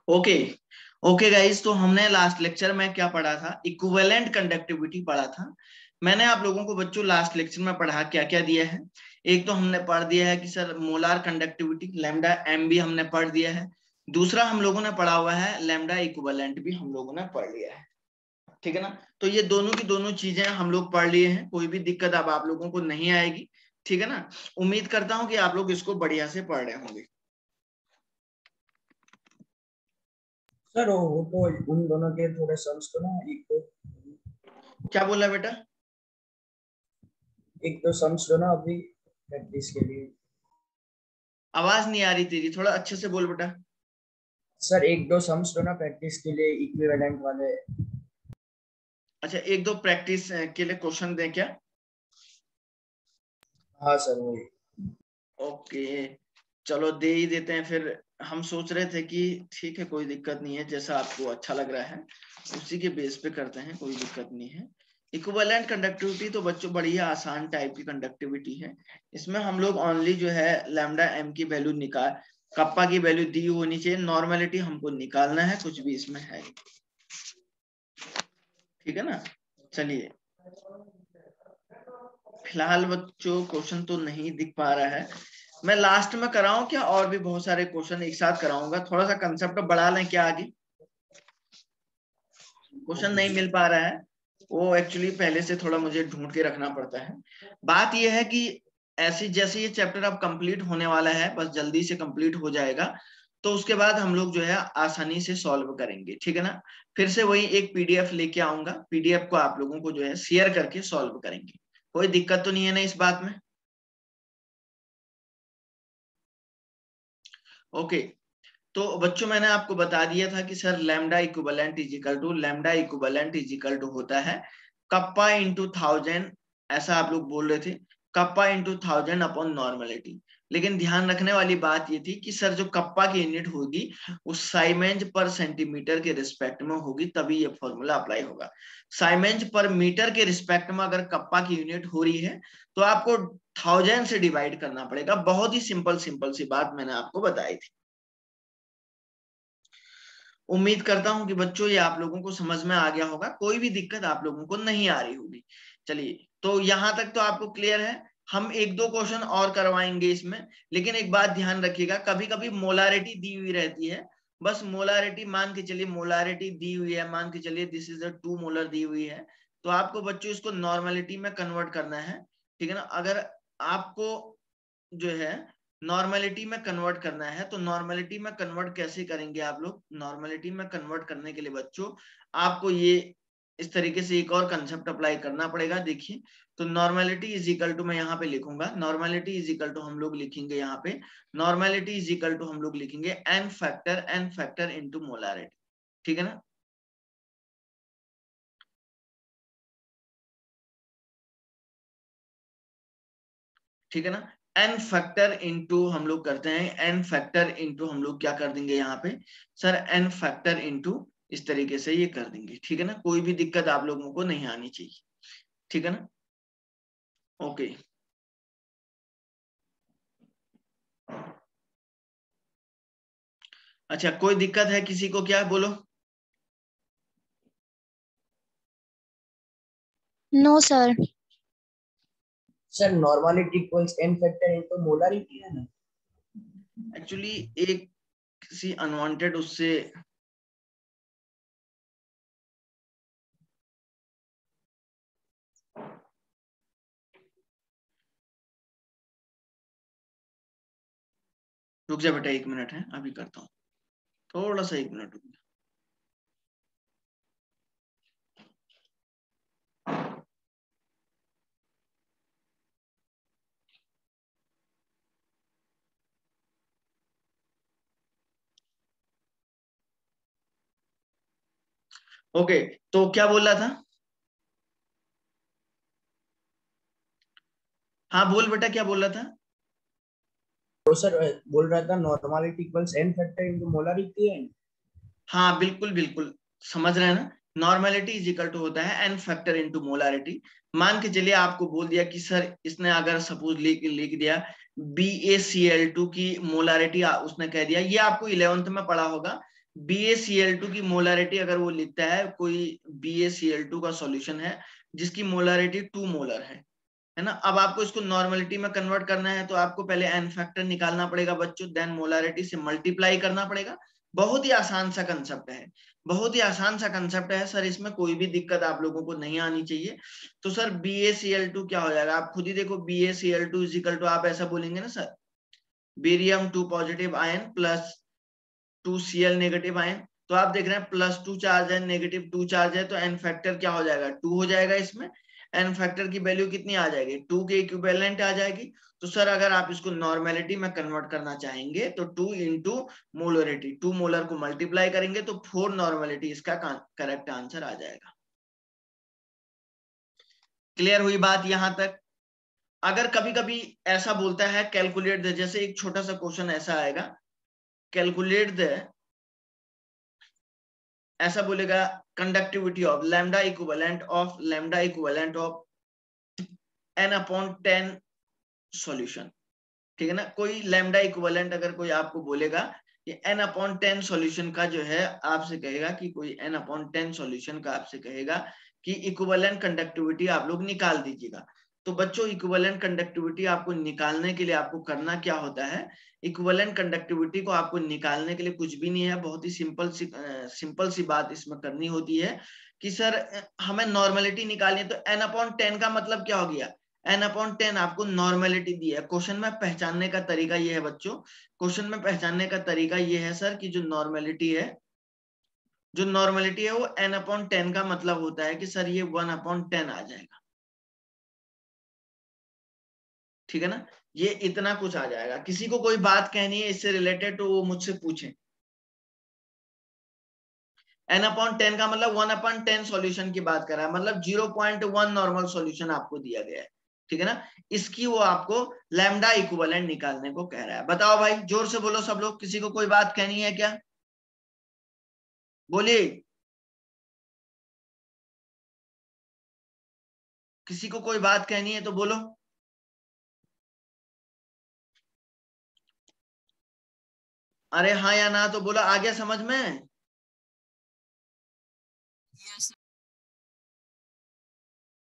Okay okay guys, तो हमने last lecture में क्या पढ़ा था? इक्विवेलेंट कंडक्टिविटी पढ़ा था। मैंने आप लोगों को बच्चों लास्ट लेक्चर में पढ़ा क्या क्या दिया है। एक तो हमने पढ़ दिया है कि sir molar conductivity lambda M भी हमने पढ़ दिया है। दूसरा हम लोगों ने पढ़ा हुआ है लैम्डा इक्विवेलेंट भी हम लोगों ने पढ़ लिया है। ठीक है ना? तो ये दोनों की दोनों चीजें हम लोग पढ़ लिए हैं, कोई भी दिक्कत अब आप लोगों को नहीं आएगी। ठीक है ना? उम्मीद करता हूं कि आप लोग इसको बढ़िया से पढ़ रहे होंगे। सर वो तो उन दोनों के थोड़े सम्स तो ना क्या बोला बेटा? एक तो सम्स दो ना अभी प्रैक्टिस के लिए। आवाज नहीं आ रही तेरी, थोड़ा अच्छे से बोल बेटा। सर एक दो सम्स दो ना प्रैक्टिस के लिए इक्विवेलेंट वाले। अच्छा, एक दो प्रैक्टिस के लिए क्वेश्चन दें क्या? हाँ सर वही। ओके, चलो दे ही देते हैं फिर। हम सोच रहे थे कि ठीक है, कोई दिक्कत नहीं है, जैसा आपको अच्छा लग रहा है उसी के बेस पे करते हैं, कोई दिक्कत नहीं है। इक्विवेलेंट कंडक्टिविटी तो बच्चों बढ़िया आसान टाइप की कंडक्टिविटी है। इसमें हम लोग ओनली जो है लैम्डा एम की वैल्यू निकाल, कप्पा की वैल्यू दी होनी चाहिए, नॉर्मेलिटी हमको निकालना है, कुछ भी इसमें है। ठीक है ना? चलिए, फिलहाल बच्चों क्वेश्चन तो नहीं दिख पा रहा है। मैं लास्ट में कराऊं क्या? और भी बहुत सारे क्वेश्चन एक साथ कराऊंगा, थोड़ा सा कंसेप्ट बढ़ा लें क्या आगे? क्वेश्चन नहीं मिल पा रहा है, वो एक्चुअली पहले से थोड़ा मुझे ढूंढ के रखना पड़ता है। बात यह है कि ऐसी जैसे ये चैप्टर अब कंप्लीट होने वाला है, बस जल्दी से कंप्लीट हो जाएगा, तो उसके बाद हम लोग जो है आसानी से सॉल्व करेंगे। ठीक है ना? फिर से वही एक पीडीएफ लेके आऊंगा, पीडीएफ को आप लोगों को जो है शेयर करके सॉल्व करेंगे। कोई दिक्कत तो नहीं है ना इस बात में? ओके, तो बच्चों मैंने आपको बता दिया था कि sir lambda equivalent is equal to होता है कप्पा इंटू 1000, ऐसा आप लोग बोल रहे थे, कप्पा इंटू 1000 अपॉन नॉर्मलिटी। लेकिन ध्यान रखने वाली बात ये थी कि सर जो कप्पा की यूनिट होगी वो साइमेंज पर सेंटीमीटर के रिस्पेक्ट में होगी, तभी ये फॉर्मूला अप्लाई होगा। साइमेंज पर मीटर के रिस्पेक्ट में अगर कप्पा की यूनिट हो रही है तो आपको 1000 से डिवाइड करना पड़ेगा। बहुत ही सिंपल सिंपल सी बात मैंने आपको बताई थी। उम्मीद करता हूं कि बच्चों ये आप लोगों को समझ में आ गया होगा, कोई भी दिक्कत आप लोगों को नहीं आ रही होगी। चलिए, तो यहां तक तो आपको क्लियर है। हम एक दो क्वेश्चन और करवाएंगे इसमें, लेकिन एक बात ध्यान रखिएगा, कभी कभी मोलारिटी दी हुई रहती है। बस मोलारिटी मान के चलिए, मोलारिटी दी हुई है, मान के चलिए दिस इज अ 2 मोलर दी हुई है, तो आपको बच्चों इसको नॉर्मेलिटी में कन्वर्ट करना है। ठीक है ना? अगर आपको जो है नॉर्मेलिटी में कन्वर्ट करना है, तो नॉर्मेलिटी में कन्वर्ट कैसे करेंगे आप लोग? नॉर्मेलिटी में कन्वर्ट करने के लिए बच्चों आपको ये इस तरीके से एक और कंसेप्ट अप्लाई करना पड़ेगा। देखिए, तो नॉर्मेलिटी इज इक्वल टू, मैं यहाँ पे लिखूंगा नॉर्मेलिटी इज इक्वल टू, हम लोग लिखेंगे यहाँ पे नॉर्मेलिटी इज इक्वल टू, हम लोग लिखेंगे एन फैक्टर इनटू मोलारिटी। ठीक है ना? ठीक है ना? एन फैक्टर इंटू हम लोग करते हैं, एन फैक्टर इंटू हम लोग क्या कर देंगे यहाँ पे सर, एन फैक्टर इंटू, इस तरीके से ये कर देंगे। ठीक है ना? कोई भी दिक्कत आप लोगों को नहीं आनी चाहिए। ठीक है ना? ओके, अच्छा कोई दिक्कत है किसी को? क्या बोलो। No sir. Sir normality equals N factor into molarity है ना। एक्चुअली एक किसी अनवांटेड उससे रुक जा बेटा, 1 मिनट है, अभी करता हूँ, थोड़ा सा 1 मिनट रुक जा। ओके, तो क्या बोल रहा था? हाँ बोल बेटा, क्या बोल रहा था? तो सर बोल रहा था normality equals N factor into molarity है। हाँ बिल्कुल बिल्कुल, समझ रहे हैं ना? नॉर्मेलिटी इज इक्वल टू होता है एन फैक्टर इनटू मोलारिटी। मान के चलिए आपको बोल दिया कि सर, इसने अगर सपोज लिख दिया BaCl2 की मोलारिटी, उसने कह दिया, ये आपको 11th में पढ़ा होगा, BaCl2 की मोलारिटी अगर वो लिखता है, कोई BaCl2 का सॉल्यूशन है जिसकी मोलारिटी 2 मोलर है ना। अब आपको इसको नॉर्मलिटी में कन्वर्ट करना है तो आपको पहले एन फैक्टर निकालना पड़ेगा बच्चों, देन मोलारिटी से मल्टीप्लाई करना पड़ेगा। बहुत ही आसान सा कंसेप्ट है, बहुत ही आसान सा कंसेप्ट है सर, इसमें कोई भी दिक्कत आप लोगों को नहीं आनी चाहिए। तो सर BaCl2 क्या हो जाएगा, आप खुद ही देखो, BaCl2 इजिकल टू, आप ऐसा बोलेंगे ना sir, barium 2 positive ion plus 2Cl negative ion. तो आप देख रहे हैं +2 चार्ज है, -2 चार्ज है, तो एन फैक्टर क्या हो जाएगा, 2 हो जाएगा। इसमें एन फैक्टर की वैल्यू कितनी आ जाएगी, 2 के इक्विवेलेंट आ जाएगी। तो सर अगर आप इसको नॉर्मेलिटी में कन्वर्ट करना चाहेंगे तो 2 इंटू मोलरिटी, 2 मोलर को मल्टीप्लाई करेंगे तो 4 नॉर्मेलिटी, इसका करेक्ट आंसर आ जाएगा। क्लियर हुई बात यहां तक। अगर कभी कभी ऐसा बोलता है कैलकुलेट द, जैसे एक छोटा सा क्वेश्चन ऐसा आएगा, कैलकुलेट द, ऐसा बोलेगा conductivity of lambda equivalent of n/10 solution. ठीक है ना, कोई लैम्डा इक्विवेलेंट अगर कोई आपको बोलेगा कि n/10 सॉल्यूशन का जो है, आपसे कहेगा कि कोई n/10 सॉल्यूशन का आपसे कहेगा कि इक्विवेलेंट कंडक्टिविटी आप लोग निकाल दीजिएगा। तो बच्चों इक्विवेलेंट कंडक्टिविटी आपको निकालने के लिए आपको करना क्या होता है, इक्विवेलेंट कंडक्टिविटी को आपको निकालने के लिए कुछ भी नहीं है, बहुत ही सिंपल सी बात इसमें करनी होती है कि सर हमें नॉर्मेलिटी निकालनी है। तो n/10 का मतलब क्या हो गया, n/10 आपको नॉर्मेलिटी दी है। क्वेश्चन में पहचानने का तरीका ये है बच्चों, क्वेश्चन में पहचानने का तरीका ये है सर कि जो नॉर्मेलिटी है, जो नॉर्मेलिटी है वो n/10 का मतलब होता है कि सर ये 1/10 आ जाएगा। ठीक है ना, ये इतना कुछ आ जाएगा। किसी को कोई बात कहनी है इससे रिलेटेड तो वो मुझसे पूछे। n/10 का मतलब 1/10 सॉल्यूशन की बात कर रहा है, मतलब 0.1 नॉर्मल सॉल्यूशन आपको दिया गया है। ठीक है ना, इसकी वो आपको लैम्डा इक्विवेलेंट निकालने को कह रहा है। बताओ भाई, जोर से बोलो सब लोग, किसी को कोई बात कहनी है क्या, बोलिए। किसी को कोई बात कहनी है तो बोलो। अरे हाँ या ना तो बोलो, आ गया समझ में।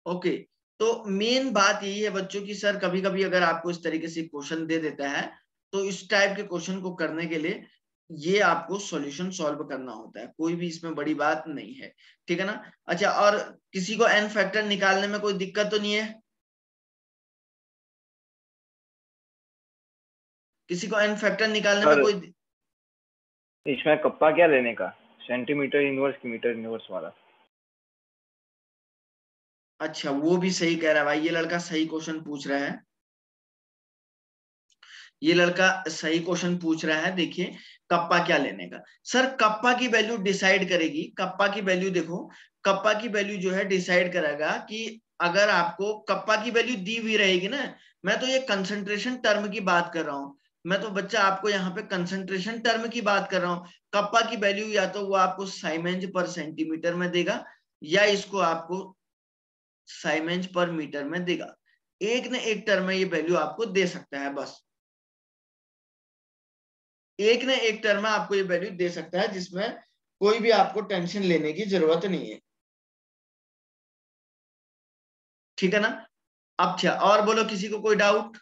ओके, तो मेन बात यही है बच्चों की सर कभी कभी अगर आपको इस तरीके से क्वेश्चन दे देता है तो इस टाइप के क्वेश्चन को करने के लिए ये आपको सॉल्यूशन सॉल्व करना होता है, कोई भी इसमें बड़ी बात नहीं है। ठीक है ना। अच्छा, और किसी को एन फैक्टर निकालने में कोई दिक्कत तो नहीं है, किसी को एन फैक्टर निकालने में कोई। इसमें कप्पा क्या लेने का, सेंटीमीटर इनवर्स की मीटर इनवर्स वाला। अच्छा, वो भी सही कह रहा है भाई, ये लड़का सही क्वेश्चन पूछ रहा है, ये लड़का सही क्वेश्चन पूछ रहा है। देखिए कप्पा क्या लेने का, सर कप्पा की वैल्यू डिसाइड करेगी, कप्पा की वैल्यू देखो, कप्पा की वैल्यू जो है डिसाइड करेगा कि अगर आपको कप्पा की वैल्यू दी हुई रहेगी ना, मैं तो ये कंसंट्रेशन टर्म की बात कर रहा हूं, मैं तो बच्चा आपको यहाँ पे कंसंट्रेशन टर्म की बात कर रहा हूँ। कप्पा की वैल्यू या तो वो आपको साइमेंज पर सेंटीमीटर में देगा या इसको आपको साइमेंज पर मीटर में देगा, एक न एक टर्म में ये वैल्यू आपको दे सकता है, बस एक न एक टर्म में आपको ये वैल्यू दे सकता है, जिसमें कोई भी आपको टेंशन लेने की जरूरत नहीं है। ठीक है ना। अच्छा, और बोलो किसी को कोई डाउट,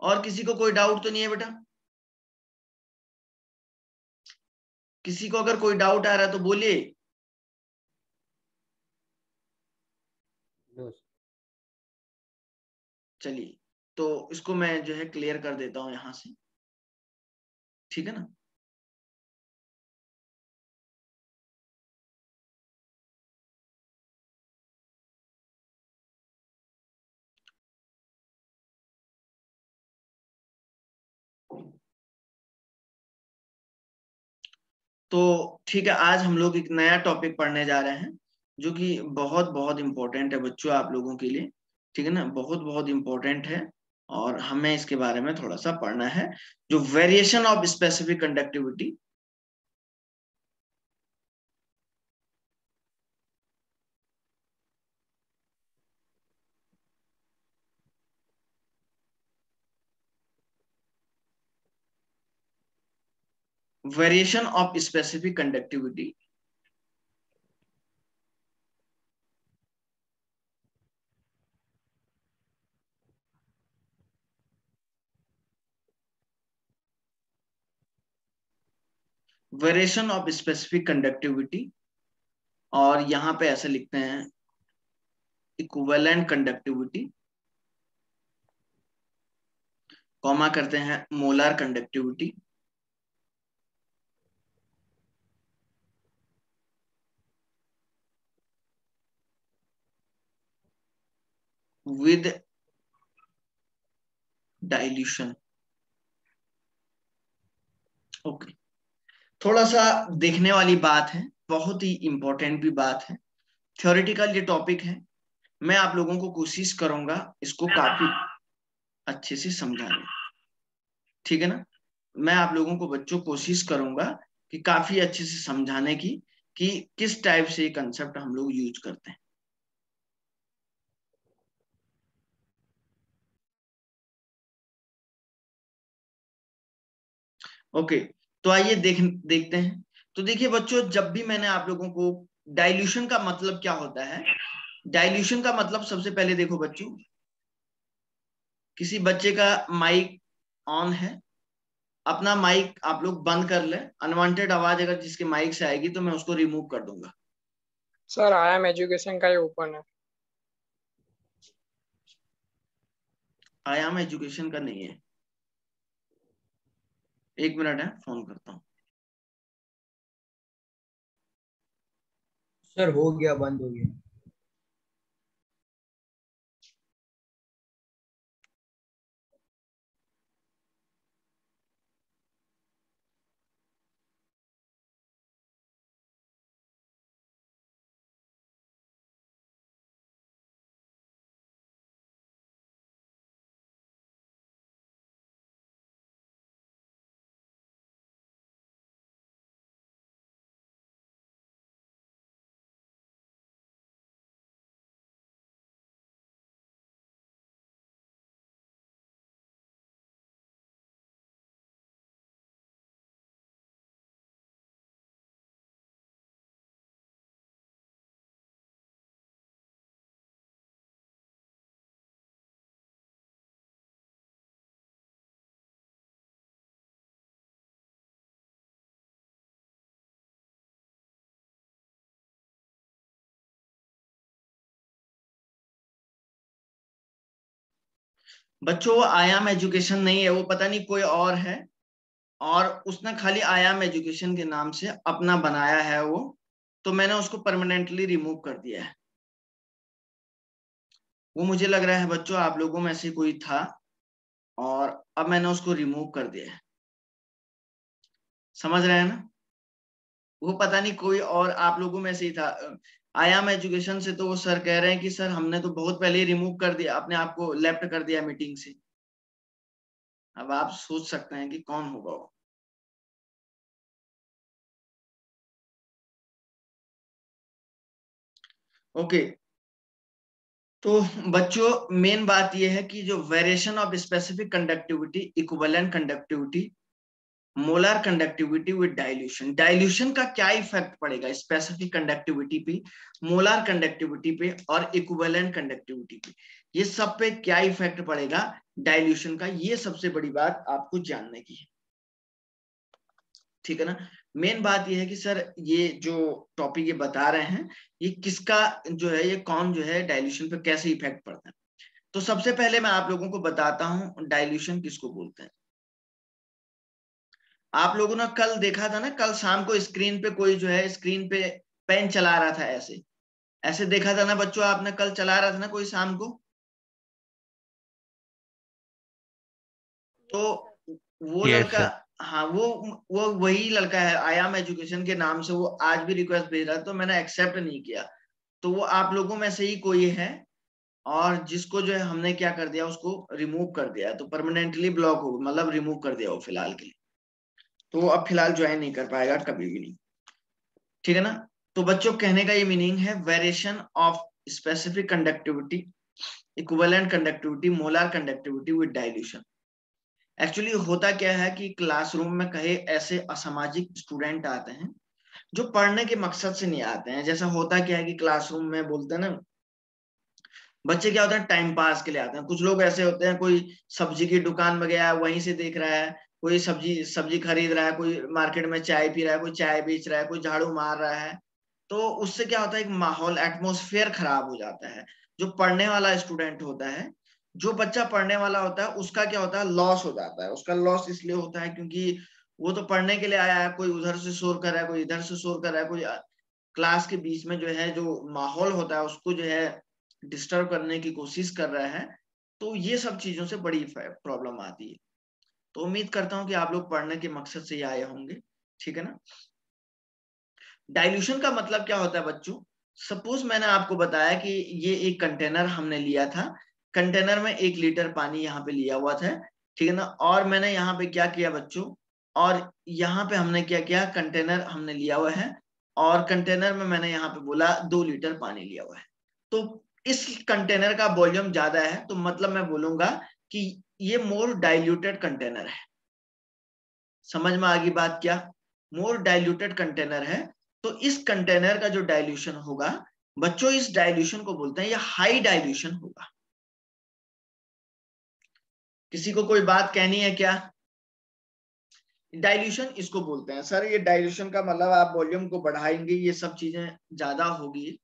और किसी को कोई डाउट तो नहीं है बेटा, किसी को अगर कोई डाउट आ रहा है तो बोलिए। चलिए, तो इसको मैं जो है क्लियर कर देता हूं यहां से। ठीक है ना। तो ठीक है, आज हम लोग एक नया टॉपिक पढ़ने जा रहे हैं जो कि बहुत बहुत इंपॉर्टेंट है बच्चों आप लोगों के लिए। ठीक है ना, बहुत बहुत इंपॉर्टेंट है और हमें इसके बारे में थोड़ा सा पढ़ना है, जो variation of specific conductivity. Variation of specific conductivity variation of specific conductivity, और यहां पे ऐसे लिखते हैं इक्विवेलेंट कंडक्टिविटी, कॉमा करते हैं molar conductivity, with dilution. Okay, थोड़ा सा देखने वाली बात है, बहुत ही इंपॉर्टेंट भी बात है, थ्योरेटिकल ये टॉपिक है। मैं आप लोगों को कोशिश करूंगा इसको काफी अच्छे से समझाने, ठीक है ना। मैं आप लोगों को बच्चों कोशिश करूंगा कि काफी अच्छे से समझाने की, कि किस टाइप से ये कंसेप्ट हम लोग यूज करते हैं। ओके, तो आइए देखते हैं। तो देखिए बच्चों, जब भी मैंने आप लोगों को, डाइल्यूशन का मतलब क्या होता है, डाइल्यूशन का मतलब सबसे पहले देखो बच्चों, किसी बच्चे का माइक ऑन है, अपना माइक आप लोग बंद कर ले, अनवांटेड आवाज अगर जिसके माइक से आएगी तो मैं उसको रिमूव कर दूंगा। सर आई एम एजुकेशन का ही ओपन है। आई एम एजुकेशन का नहीं है, एक मिनट है, फोन करता हूँ। सर हो गया, बंद हो गया। बच्चों वो आयाम एजुकेशन नहीं है, वो पता नहीं कोई और है, और उसने खाली आयाम एजुकेशन के नाम से अपना बनाया है वो, तो मैंने उसको परमानेंटली रिमूव कर दिया है। वो मुझे लग रहा है बच्चों आप लोगों में से कोई था, और अब मैंने उसको रिमूव कर दिया है, समझ रहे हैं ना। वो पता नहीं कोई और आप लोगों में से ही था। आयाम एजुकेशन से तो वो सर कह रहे हैं कि सर हमने तो बहुत पहले ही रिमूव कर दिया, अपने आप को लेफ्ट कर दिया मीटिंग से। अब आप सोच सकते हैं कि कौन होगा वो। ओके, तो बच्चों मेन बात यह है कि जो variation of specific conductivity, equivalent conductivity, molar conductivity with dilution, dilution का क्या इफेक्ट पड़ेगा स्पेसिफिक कंडक्टिविटी पे, मोलर कंडक्टिविटी पे और इक्विवेलेंट कंडक्टिविटी पे, ये सब पे क्या इफेक्ट पड़ेगा डाइल्यूशन का, ये सबसे बड़ी बात आपको जानने की है, ठीक है ना। मेन बात ये है कि सर ये जो टॉपिक ये बता रहे हैं, ये किसका जो है, ये कौन जो है डाइल्यूशन पे कैसे इफेक्ट पड़ता है। तो सबसे पहले मैं आप लोगों को बताता हूं डाइल्यूशन किसको बोलते हैं। आप लोगों ने कल देखा था ना, कल शाम को स्क्रीन पे कोई जो है स्क्रीन पे पेन चला रहा था, ऐसे ऐसे देखा था ना बच्चों, आपने कल चला रहा था ना कोई शाम को। तो वो यस लड़का, सर। हाँ वो वही लड़का है, आयाम एजुकेशन के नाम से वो आज भी रिक्वेस्ट भेज रहा है, तो मैंने एक्सेप्ट नहीं किया। तो वो आप लोगों में से ही कोई है, और जिसको जो है हमने क्या कर दिया, उसको रिमूव कर दिया, तो परमानेंटली ब्लॉक हो, मतलब रिमूव कर दिया वो फिलहाल के लिए, तो वो अब फिलहाल ज्वाइन नहीं कर पाएगा कभी भी नहीं, ठीक है ना। तो बच्चों कहने का ये मीनिंग है, variation of specific conductivity, equivalent conductivity, molar conductivity with dilution, actually होता क्या है कि क्लासरूम में कहे ऐसे असामाजिक स्टूडेंट आते हैं जो पढ़ने के मकसद से नहीं आते हैं। जैसा होता क्या है कि क्लासरूम में बोलते हैं ना, बच्चे क्या होते हैं टाइम पास के लिए आते हैं। कुछ लोग ऐसे होते हैं, कोई सब्जी की दुकान में गया है वहीं से देख रहा है, कोई सब्जी सब्जी खरीद रहा है, कोई मार्केट में चाय पी रहा है, कोई चाय बेच रहा है, कोई झाड़ू मार रहा है। तो उससे क्या होता है, एक माहौल एटमोस्फेयर खराब हो जाता है। जो पढ़ने वाला स्टूडेंट होता है, जो बच्चा पढ़ने वाला होता है, उसका क्या होता है, लॉस हो जाता है। उसका लॉस इसलिए होता है क्योंकि वो तो पढ़ने के लिए आया है, कोई उधर से शोर कर रहा है, कोई इधर से शोर कर रहा है, कोई क्लास के बीच में जो है जो माहौल होता है उसको जो है डिस्टर्ब करने की कोशिश कर रहा है। तो ये सब चीजों से बड़ी प्रॉब्लम आती है। तो उम्मीद करता हूं कि आप लोग पढ़ने के मकसद से ही आए होंगे, ठीक है ना। डाइल्यूशन का मतलब क्या होता है बच्चों? सपोज मैंने आपको बताया कि ये एक कंटेनर हमने लिया था, कंटेनर में 1 लीटर पानी यहाँ पे लिया हुआ था, ठीक है ना। और मैंने यहाँ पे क्या किया बच्चों, और यहाँ पे हमने क्या किया, कंटेनर हमने लिया हुआ है और कंटेनर में मैंने यहाँ पे बोला 2 लीटर पानी लिया हुआ है। तो इस कंटेनर का वॉल्यूम ज्यादा है, तो मतलब मैं बोलूंगा कि ये मोर डाइल्यूटेड कंटेनर है। समझ में आ गई बात क्या? मोर डाइल्यूटेड कंटेनर है। तो इस कंटेनर का जो डाइल्यूशन होगा बच्चों, इस डाइल्यूशन को बोलते हैं ये हाई डाइल्यूशन होगा। किसी को कोई बात कहनी है क्या? डाइल्यूशन इसको बोलते हैं सर। ये डाइल्यूशन का मतलब आप वॉल्यूम को बढ़ाएंगे, ये सब चीजें ज्यादा होगी,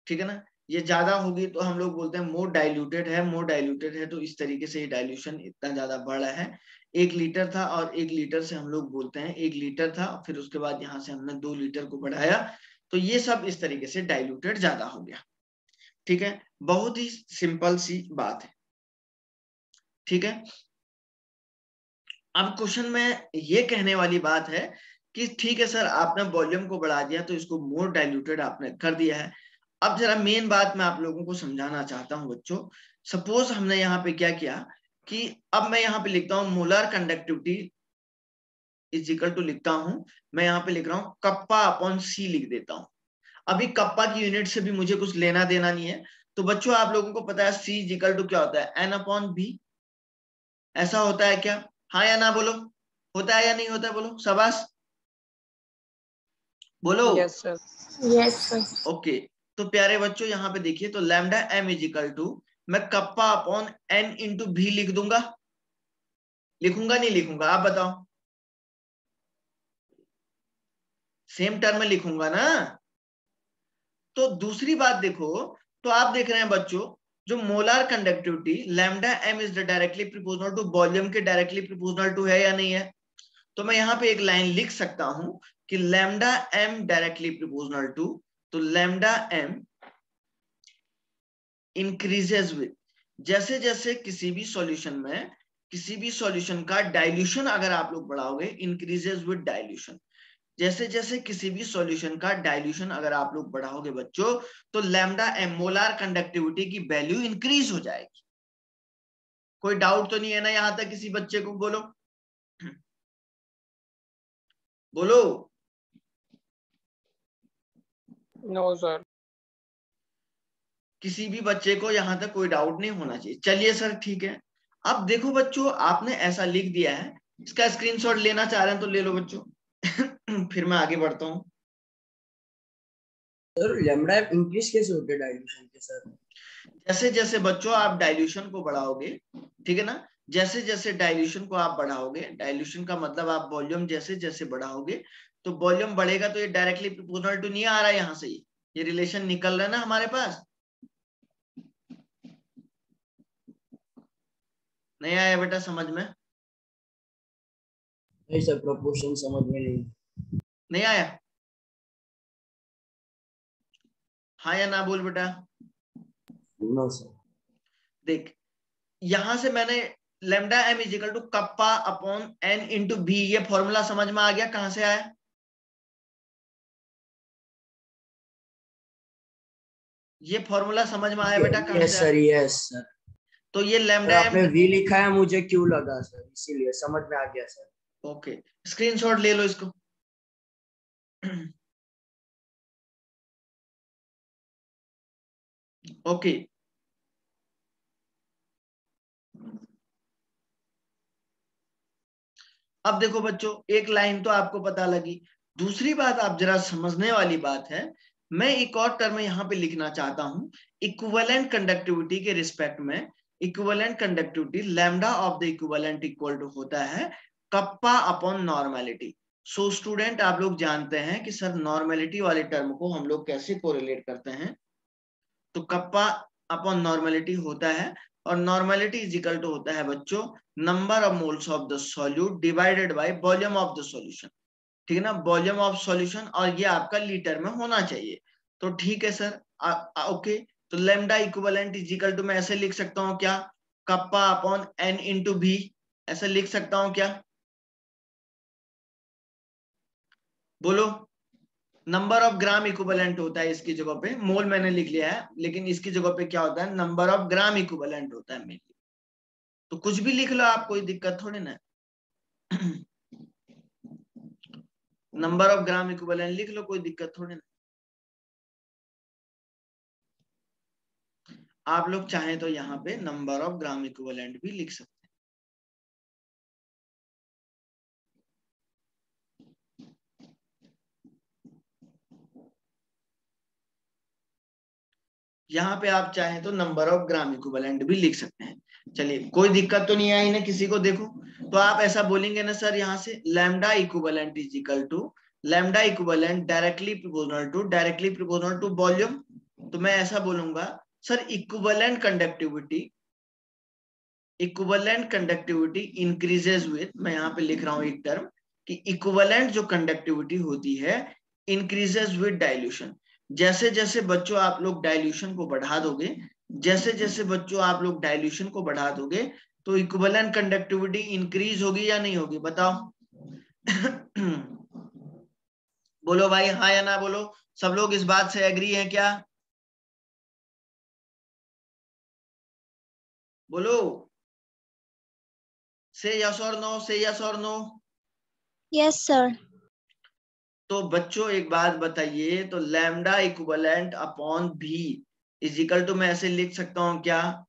ठीक है ना। ये ज्यादा होगी तो हम लोग बोलते हैं मोर डाइल्यूटेड है, मोर डाइल्यूटेड है। तो इस तरीके से ये डाइल्यूशन इतना ज्यादा बढ़ा है। 1 लीटर था और 1 लीटर से हम लोग बोलते हैं 1 लीटर था, फिर उसके बाद यहाँ से हमने 2 लीटर को बढ़ाया, तो ये सब इस तरीके से डाइल्यूटेड ज्यादा हो गया, ठीक है। बहुत ही सिंपल सी बात है, ठीक है। अब क्वेश्चन में ये कहने वाली बात है कि ठीक है सर, आपने वॉल्यूम को बढ़ा दिया तो इसको मोर डाइल्यूटेड आपने कर दिया है। अब जरा मेन बात मैं आप लोगों को समझाना चाहता हूं बच्चों। सपोज हमने यहाँ पे क्या किया कि अब मैं यहाँ पे लिखता हूं molar conductivity is equal to, लिखता हूं मैं यहाँ पे लिख रहा हूं कप्पा अपॉन सी लिख देता हूं। अभी कप्पा की यूनिट से भी मुझे कुछ लेना देना नहीं है। तो बच्चों आप लोगों को पता है सी इज इक्वल टू क्या होता है, एन अपॉन बी। ऐसा होता है क्या? हाँ या ना बोलो, होता है या नहीं होता है? बोलो शाबाश, बोलो। Yes sir. Yes sir. Okay, तो प्यारे बच्चों यहाँ पे देखिए, तो lambda M is equal to, मैं कप्पा अपॉन एन इंटू भी लिख दूंगा। लिखूंगा नहीं लिखूंगा आप बताओ? सेम टर्म में लिखूंगा ना। तो दूसरी बात देखो, तो आप देख रहे हैं बच्चों, जो molar conductivity lambda M is directly proportional to volume के डायरेक्टली प्रोपोर्शनल टू है या नहीं है? तो मैं यहाँ पे एक लाइन लिख सकता हूं कि lambda M directly proportional to, तो लैम्डा एम इंक्रीजेस विद, जैसे जैसे किसी भी सॉल्यूशन में, किसी भी सॉल्यूशन का डाइल्यूशन अगर आप लोग बढ़ाओगे, इंक्रीजेस विद डाइल्यूशन, जैसे जैसे किसी भी सॉल्यूशन का डाइल्यूशन अगर आप लोग बढ़ाओगे बच्चों, तो लैम्डा एम मोलार कंडक्टिविटी की वैल्यू इंक्रीज हो जाएगी। कोई डाउट तो नहीं है ना यहां तक? किसी बच्चे को बोलो, बोलो। No sir. किसी भी बच्चे को यहां तक कोई डाउट नहीं होना चाहिए। चलिए सर ठीक है। अब देखो बच्चों, आपने ऐसा लिख दिया है, इसका स्क्रीनशॉट लेना चाह रहे हैं तो ले लो बच्चों। फिर मैं आगे बढ़ता हूं। सर लैम्डा इंक्रीज कैसे होते हैं डाइल्यूशन के सर? जैसे जैसे बच्चों आप डाइल्यूशन को बढ़ाओगे, ठीक है ना, जैसे जैसे डाइल्यूशन को आप बढ़ाओगे, डाइल्यूशन का मतलब आप वॉल्यूम जैसे जैसे बढ़ाओगे, तो वॉल्यूम बढ़ेगा तो ये डायरेक्टली प्रोपोर्शनल टू नहीं आ रहा है यहाँ से, ये रिलेशन निकल रहा है ना हमारे पास। नहीं आया बेटा समझ में? नहीं सर, प्रोपोर्शन समझ में नहीं। नहीं आया? हाँ या ना बोल बेटा। No sir. देख, यहां से मैंने lambda M is equal to kappa upon N into B, ये फॉर्मूला समझ में आ गया? कहां से आया? ये फॉर्मूला समझ में आया बेटा? कहां यस से सर, आया? Yes sir. तो ये सर लेमडा एम, आपने वी लिखा है, मुझे क्यों लगा सर, इसीलिए समझ में आ गया सर। ओके, स्क्रीनशॉट ले लो इसको। ओके, अब देखो बच्चों, एक लाइन तो आपको पता लगी, दूसरी बात आप जरा समझने वाली बात है, मैं एक और टर्म यहाँ पे लिखना चाहता हूं इक्विवेलेंट कंडक्टिविटी के रिस्पेक्ट में। Equivalent conductivity lambda of the equivalent equal to होता है kappa upon normality. So student, आप लोग जानते हैं कि सर नॉर्मेलिटी वाले टर्म को हम लोग कैसे कोरिलेट करते हैं, तो कप्पा अपॉन नॉर्मेलिटी होता है, और नॉर्मेलिटी इज इक्वल टू होता है बच्चों number of moles of the solute divided by volume of the solution. ठीक है ना, वॉल्यूम ऑफ सॉल्यूशन, और ये आपका लीटर में होना चाहिए। तो ठीक है सर, ओके, तो lambda equivalent is equal to मैं ऐसे लिख सकता हूं क्या, कप्पा अपॉन एन इंटू भी, ऐसे लिख सकता हूं क्या, बोलो। नंबर ऑफ ग्राम इक्विवेलेंट होता है इसकी जगह पे, मोल मैंने लिख लिया है, लेकिन इसकी जगह पे क्या होता है, नंबर ऑफ ग्राम इक्विवेलेंट होता है मेनली। तो कुछ भी लिख लो आप, कोई दिक्कत थोड़ी ना। नंबर ऑफ ग्राम इक्विवेलेंट लिख लो, कोई दिक्कत थोड़ी ना। आप लोग चाहें तो यहाँ पे नंबर ऑफ ग्राम इक्विवेलेंट भी लिख सकते हैं। यहाँ पे आप चाहें तो नंबर ऑफ ग्राम इक्विवेलेंट भी लिख सकते हैं। चलिए, कोई दिक्कत तो नहीं आई ना किसी को। देखो, तो आप ऐसा बोलेंगे ना सर, यहाँ से lambda equivalent is equal to lambda equivalent directly proportional to volume. तो मैं ऐसा बोलूंगा sir, equivalent conductivity increases with, मैं यहाँ पे लिख रहा हूं एक टर्म कि इक्विवेलेंट जो कंडक्टिविटी होती है इंक्रीजेस विद डाइल्यूशन। जैसे जैसे बच्चों आप लोग डाइल्यूशन को बढ़ा दोगे, तो इक्विवेलेंट कंडक्टिविटी इंक्रीज होगी या नहीं होगी, बताओ। बोलो भाई, हाँ या ना बोलो। सब लोग इस बात से एग्री हैं क्या, बोलो। से यस और नो। Yes sir. तो बच्चों एक बात बताइए, तो लैम्डा इक्विवेलेंट अपॉन भी इज इक्वल टू मैं ऐसे लिख सकता हूं क्या,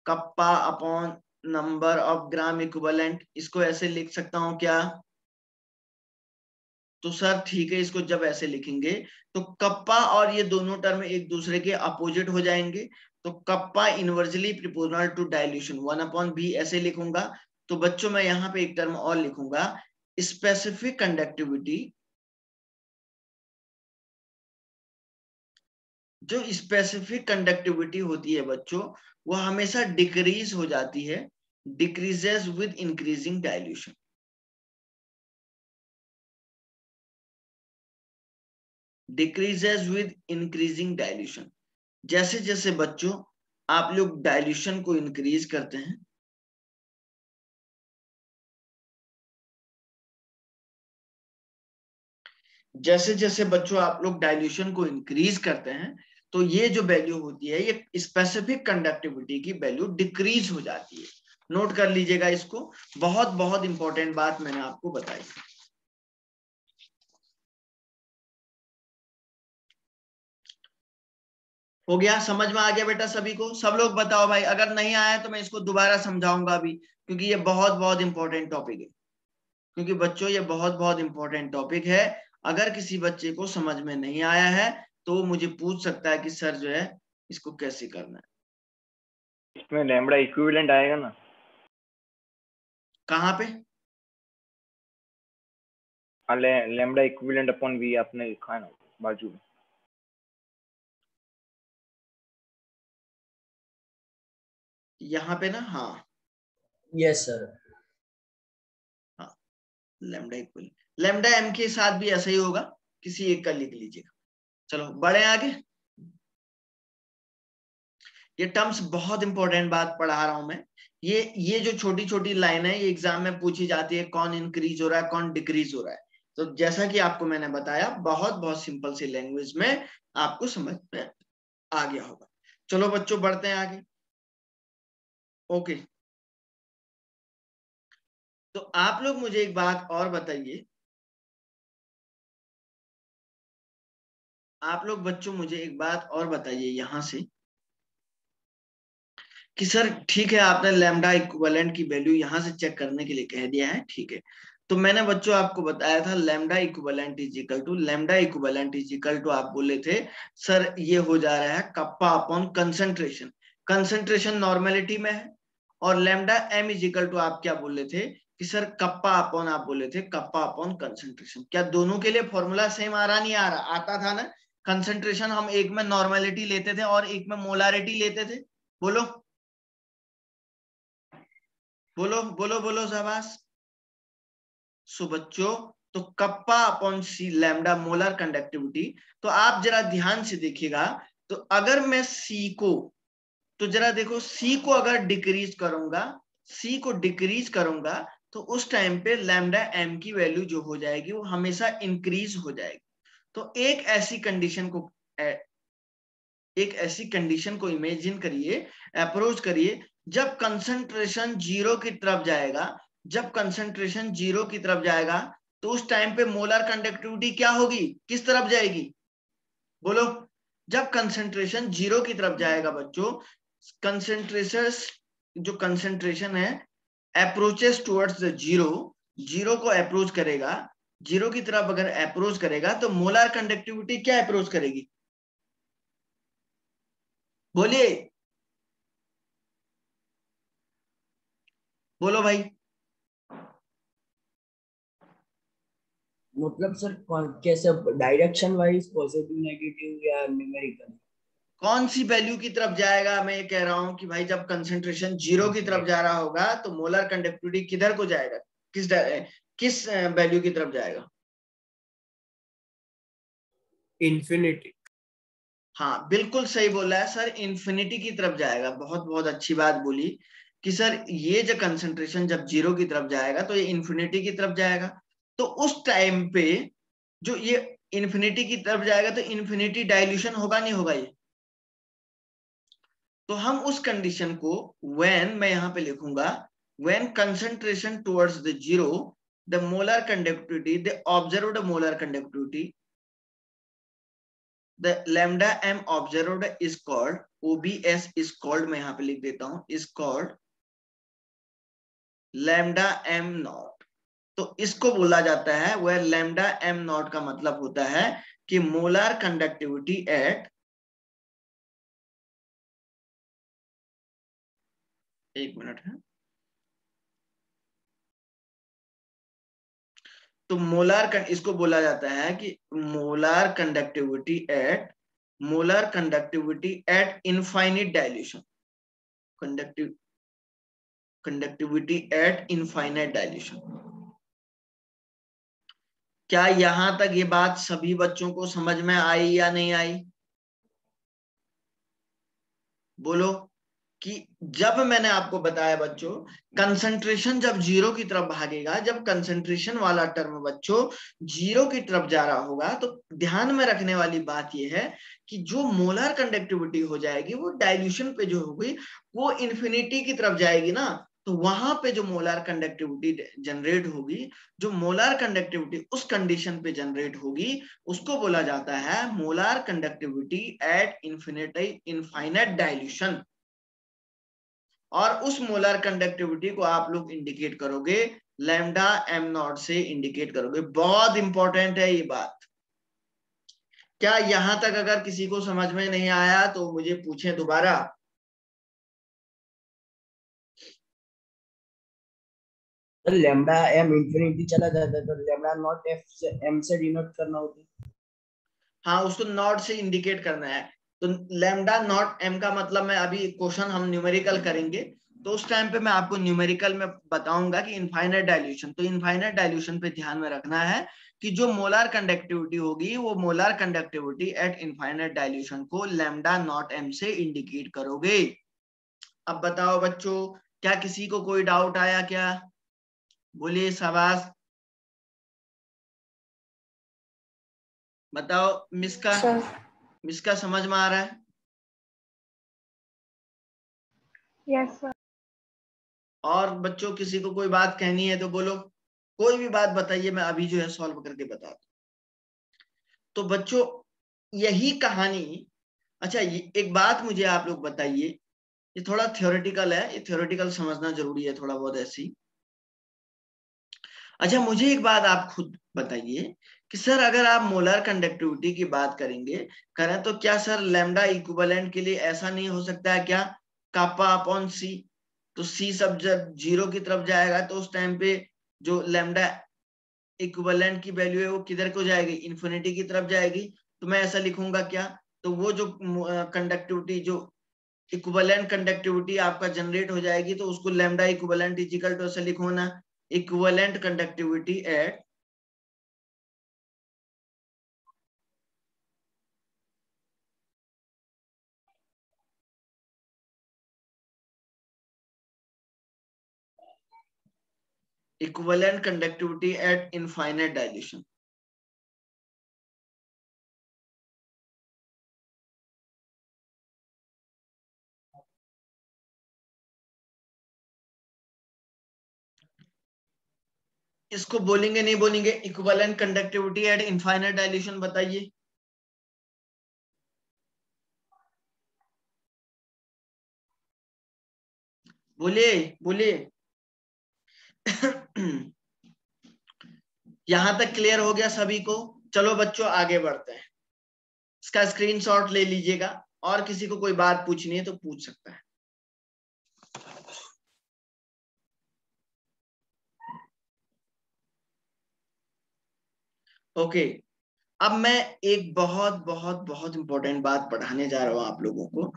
kappa upon number of gram equivalent, इसको ऐसे लिख सकता हूं क्या। तो सर ठीक है, इसको जब ऐसे लिखेंगे तो कप्पा और ये दोनों टर्म एक दूसरे के अपोजिट हो जाएंगे, तो kappa inversely proportional to dilution 1/b ऐसे लिखूंगा। तो बच्चों मैं यहाँ पे एक टर्म और लिखूंगा, स्पेसिफिक कंडक्टिविटी, जो स्पेसिफिक कंडक्टिविटी होती है बच्चों, वो हमेशा डिक्रीज हो जाती है, decreases with increasing dilution. Decreases with increasing dilution. जैसे जैसे बच्चों आप लोग डाइल्यूशन को इंक्रीज करते हैं, जैसे जैसे बच्चों आप लोग डाइल्यूशन को इंक्रीज करते हैं, तो ये जो वैल्यू होती है, ये स्पेसिफिक कंडक्टिविटी की वैल्यू डिक्रीज हो जाती है। नोट कर लीजिएगा इसको, बहुत बहुत इंपॉर्टेंट बात मैंने आपको बताई। हो गया, समझ में आ गया बेटा सभी को, सब लोग बताओ भाई। अगर नहीं आया तो मैं इसको दोबारा समझाऊंगा अभी, क्योंकि ये बहुत बहुत इंपॉर्टेंट टॉपिक है। क्योंकि बच्चों ये बहुत बहुत इंपॉर्टेंट टॉपिक है। अगर किसी बच्चे को समझ में नहीं आया है तो वो मुझे पूछ सकता है कि सर जो है इसको कैसे करना है। इसमें लैम्बडा इक्विवेलेंट आएगा ना, कहाँ पे, लैम्बडा इक्विवेलेंट अपॉन वी आपने लिखा है ना बाजू में। यहाँ पे ना, हाँ यस सर। हाँ, लैम्डा इक्वल लैम्डा एम के साथ भी ऐसा ही होगा, किसी एक का लिख लीजिएगा। चलो बढ़े आगे। ये टर्म्स बहुत इंपॉर्टेंट बात पढ़ा रहा हूं मैं। ये जो छोटी छोटी लाइन है, ये एग्जाम में पूछी जाती है, कौन इंक्रीज हो रहा है कौन डिक्रीज हो रहा है। तो जैसा कि आपको मैंने बताया, बहुत बहुत सिंपल सी लैंग्वेज में आपको समझ में आ गया होगा। चलो बच्चों बढ़ते हैं आगे। ओके, तो आप लोग मुझे एक बात और बताइए, आप लोग बच्चों मुझे एक बात और बताइए यहां से कि सर ठीक है, आपने लैम्डा इक्विवेलेंट की वैल्यू यहां से चेक करने के लिए कह दिया है, ठीक है। तो मैंने बच्चों आपको बताया था lambda equivalent is equal to आप बोले थे सर ये हो जा रहा है kappa upon concentration. Concentration normality में है और lambda M is equal to आप क्या बोले थे कि सर कप्पा अपॉन आप बोले थे कप्पा अपॉन कंसंट्रेशन। क्या दोनों के लिए फॉर्मूला सेम आ रहा नहीं आ रहा? आता था ना। कंसंट्रेशन हम एक में नॉर्मेलिटी लेते थे और एक में मोलारिटी लेते थे। बोलो बोलो बोलो बोलो शाबाश। सो बच्चों तो कप्पा अपॉन सी लैम्डा मोलर कंडक्टिविटी। तो आप जरा ध्यान से देखिएगा, तो अगर मैं सी को, तो जरा देखो सी को अगर डिक्रीज करूंगा तो उस टाइम पे लैम्डा एम की वैल्यू जो हो जाएगी वो हमेशा इंक्रीज हो जाएगी। तो एक ऐसी कंडीशन को इमेजिन करिए, अप्रोच करिए, जब कंसंट्रेशन जीरो की तरफ जाएगा तो उस टाइम पे मोलर कंडक्टिविटी क्या होगी, किस तरफ जाएगी? बोलो। जब कंसंट्रेशन जीरो की तरफ जाएगा बच्चों, कंसंट्रेशन है अप्रोचेस टुवर्ड्स द जीरो को अप्रोच करेगा, जीरो की तरफ अगर अप्रोच करेगा तो मोलर कंडक्टिविटी क्या अप्रोच करेगी? बोलिए बोलो भाई। मतलब सर कैसे, डायरेक्शन वाइज, पॉजिटिव नेगेटिव या न्यूमेरिकल? कौन सी वैल्यू की तरफ जाएगा? मैं ये कह रहा हूं कि भाई जब कंसंट्रेशन जीरो की तरफ जा रहा होगा तो मोलर कंडक्टिविटी किधर को जाएगा, किस वैल्यू की तरफ जाएगा? इन्फिनिटी। हाँ बिल्कुल सही बोला है सर, इन्फिनिटी की तरफ जाएगा। बहुत बहुत अच्छी बात बोली कि सर ये जो कंसंट्रेशन जब जीरो की तरफ जाएगा तो ये इन्फिनिटी की तरफ जाएगा। तो उस टाइम पे जो ये इन्फिनिटी की तरफ जाएगा तो इन्फिनिटी डाइल्यूशन होगा नहीं होगा ये? तो हम उस कंडीशन को व्हेन मैं यहां पे लिखूंगा, when concentration towards the zero the molar conductivity the observed molar conductivity the lambda m observed is called OBS is called, मैं यहां पे लिख देता हूं, is called lambda m not. तो इसको बोला जाता है where lambda m नॉट का मतलब होता है कि मोलर कंडक्टिविटी एट, एक मिनट है, तो इसको बोला जाता है कि molar conductivity eight infinite dilution, conductivity at infinite dilution. क्या यहां तक ये बात सभी बच्चों को समझ में आई या नहीं आई? बोलो। कि जब मैंने आपको बताया बच्चों कंसंट्रेशन जब जीरो की तरफ भागेगा, जब कंसंट्रेशन वाला टर्म बच्चों जीरो की तरफ जा रहा होगा, तो ध्यान में रखने वाली बात यह है कि जो मोलर कंडक्टिविटी हो जाएगी वो डाइल्यूशन पे जो होगी वो इन्फिनिटी की तरफ जाएगी ना। तो वहां पे जो मोलर कंडक्टिविटी जनरेट होगी, जो मोलर कंडक्टिविटी उस कंडीशन पे जनरेट होगी उसको बोला जाता है molar conductivity at infinite dilution. और उस मोलर कंडक्टिविटी को आप लोग इंडिकेट करोगे लैम्डा एम नॉट से इंडिकेट करोगे। बहुत इंपॉर्टेंट है ये बात। क्या यहां तक अगर किसी को समझ में नहीं आया तो मुझे पूछें दोबारा। लैम्डा एम इंफिनिटी चला जाता है तो लैम्डा नॉट एफ से एम से डिनोट करना होता है। हाँ उसको नॉट से इंडिकेट करना है। तो लैम्डा नॉट एम का मतलब, मैं अभी क्वेश्चन हम न्यूमेरिकल करेंगे तो उस टाइम पे मैं आपको न्यूमेरिकल में बताऊंगा कि इनफाइनाइट डाइल्यूशन, तो इनफाइनाइट डाइल्यूशन पे ध्यान में रखना है कि जो मोलर कंडक्टिविटी होगी वो molar conductivity at infinite dilution को लैम्डा नॉट एम से इंडिकेट करोगे। अब बताओ बच्चों, क्या किसी को कोई डाउट आया क्या? बोलिए शाबाश। बताओ मिसका समझ में आ रहा है? Yes sir. और बच्चों किसी को कोई बात कहनी है तो बोलो, कोई भी बात बताइए, मैं अभी जो है सॉल्व करके बताता हूं। तो बच्चों यही कहानी। अच्छा एक बात मुझे आप लोग बताइए, ये थोड़ा थ्योरेटिकल है, ये थ्योरेटिकल समझना जरूरी है थोड़ा बहुत ऐसी। अच्छा, मुझे एक बात आप खुद बताइए कि सर अगर आप मोलर कंडक्टिविटी की बात करें तो क्या सर लैम्डा इक्विवेलेंट के लिए ऐसा नहीं हो सकता है क्या, कापा अपॉन सी? तो सी सब जब 0 की तरफ जाएगा तो उस टाइम पे जो लैम्डा इक्विवेलेंट की वैल्यू है वो किधर को जाएगी, इन्फिनिटी की तरफ जाएगी। तो मैं ऐसा लिखूंगा क्या, तो वो जो कंडक्टिविटी जो इक्विवेलेंट कंडक्टिविटी आपका जनरेट हो जाएगी तो उसको लैम्डा इक्विवेलेंट इक्वल टू ऐसे लिखो ना, equivalent conductivity eight equivalent conductivity at infinite dilution. इसको बोलेंगे नहीं बोलेंगे equivalent conductivity at infinite dilution? बताइए। बोलिए बोलिए। यहां तक क्लियर हो गया सभी को? चलो बच्चों आगे बढ़ते हैं, इसका स्क्रीनशॉट ले लीजिएगा और किसी को कोई बात पूछनी है तो पूछ सकता है। ओके, अब मैं एक बहुत बहुत बहुत इंपॉर्टेंट बात पढ़ाने जा रहा हूं आप लोगों को।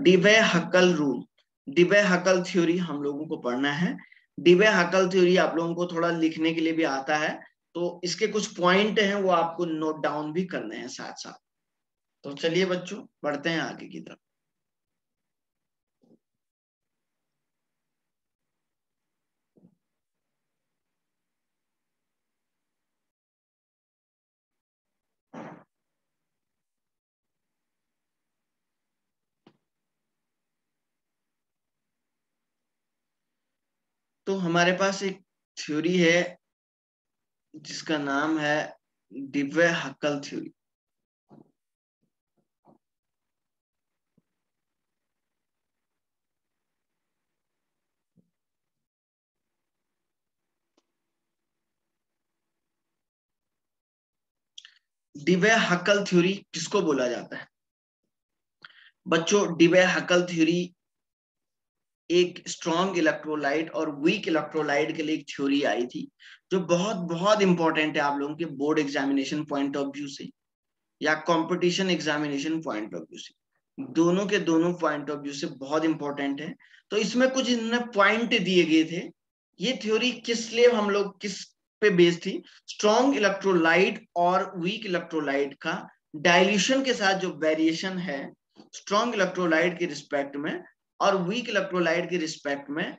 डिबे हकल रूल, डिबे हकल थ्योरी हम लोगों को पढ़ना है। डिबे हकल थ्योरी आप लोगों को थोड़ा लिखने के लिए भी आता है, तो इसके कुछ पॉइंट हैं वो आपको नोट डाउन भी करने हैं साथ साथ। तो चलिए बच्चों बढ़ते हैं आगे की तरफ। तो हमारे पास एक थ्योरी है जिसका नाम है डिबे हकल थ्योरी। डिबे हकल थ्योरी किसको बोला जाता है बच्चों? डिबे हकल थ्योरी एक स्ट्रॉन्ग इलेक्ट्रोलाइट और वीक इलेक्ट्रोलाइट के लिए एक थ्योरी आई थी, जो बहुत बहुत इंपॉर्टेंट है आप लोगों के board examination point of view से या competition examination point of view से, दोनों के दोनों पॉइंट ऑफ व्यू से बहुत इंपॉर्टेंट है। तो इसमें कुछ इन्होंने पॉइंट दिए गए थे। ये थ्योरी किस लिए हम लोग किस पे बेस्ड थी? स्ट्रॉन्ग इलेक्ट्रोलाइट और वीक इलेक्ट्रोलाइट का डाइल्यूशन के साथ जो वेरिएशन है स्ट्रॉन्ग इलेक्ट्रोलाइट के रिस्पेक्ट में और वीक इलेक्ट्रोलाइट के रिस्पेक्ट में,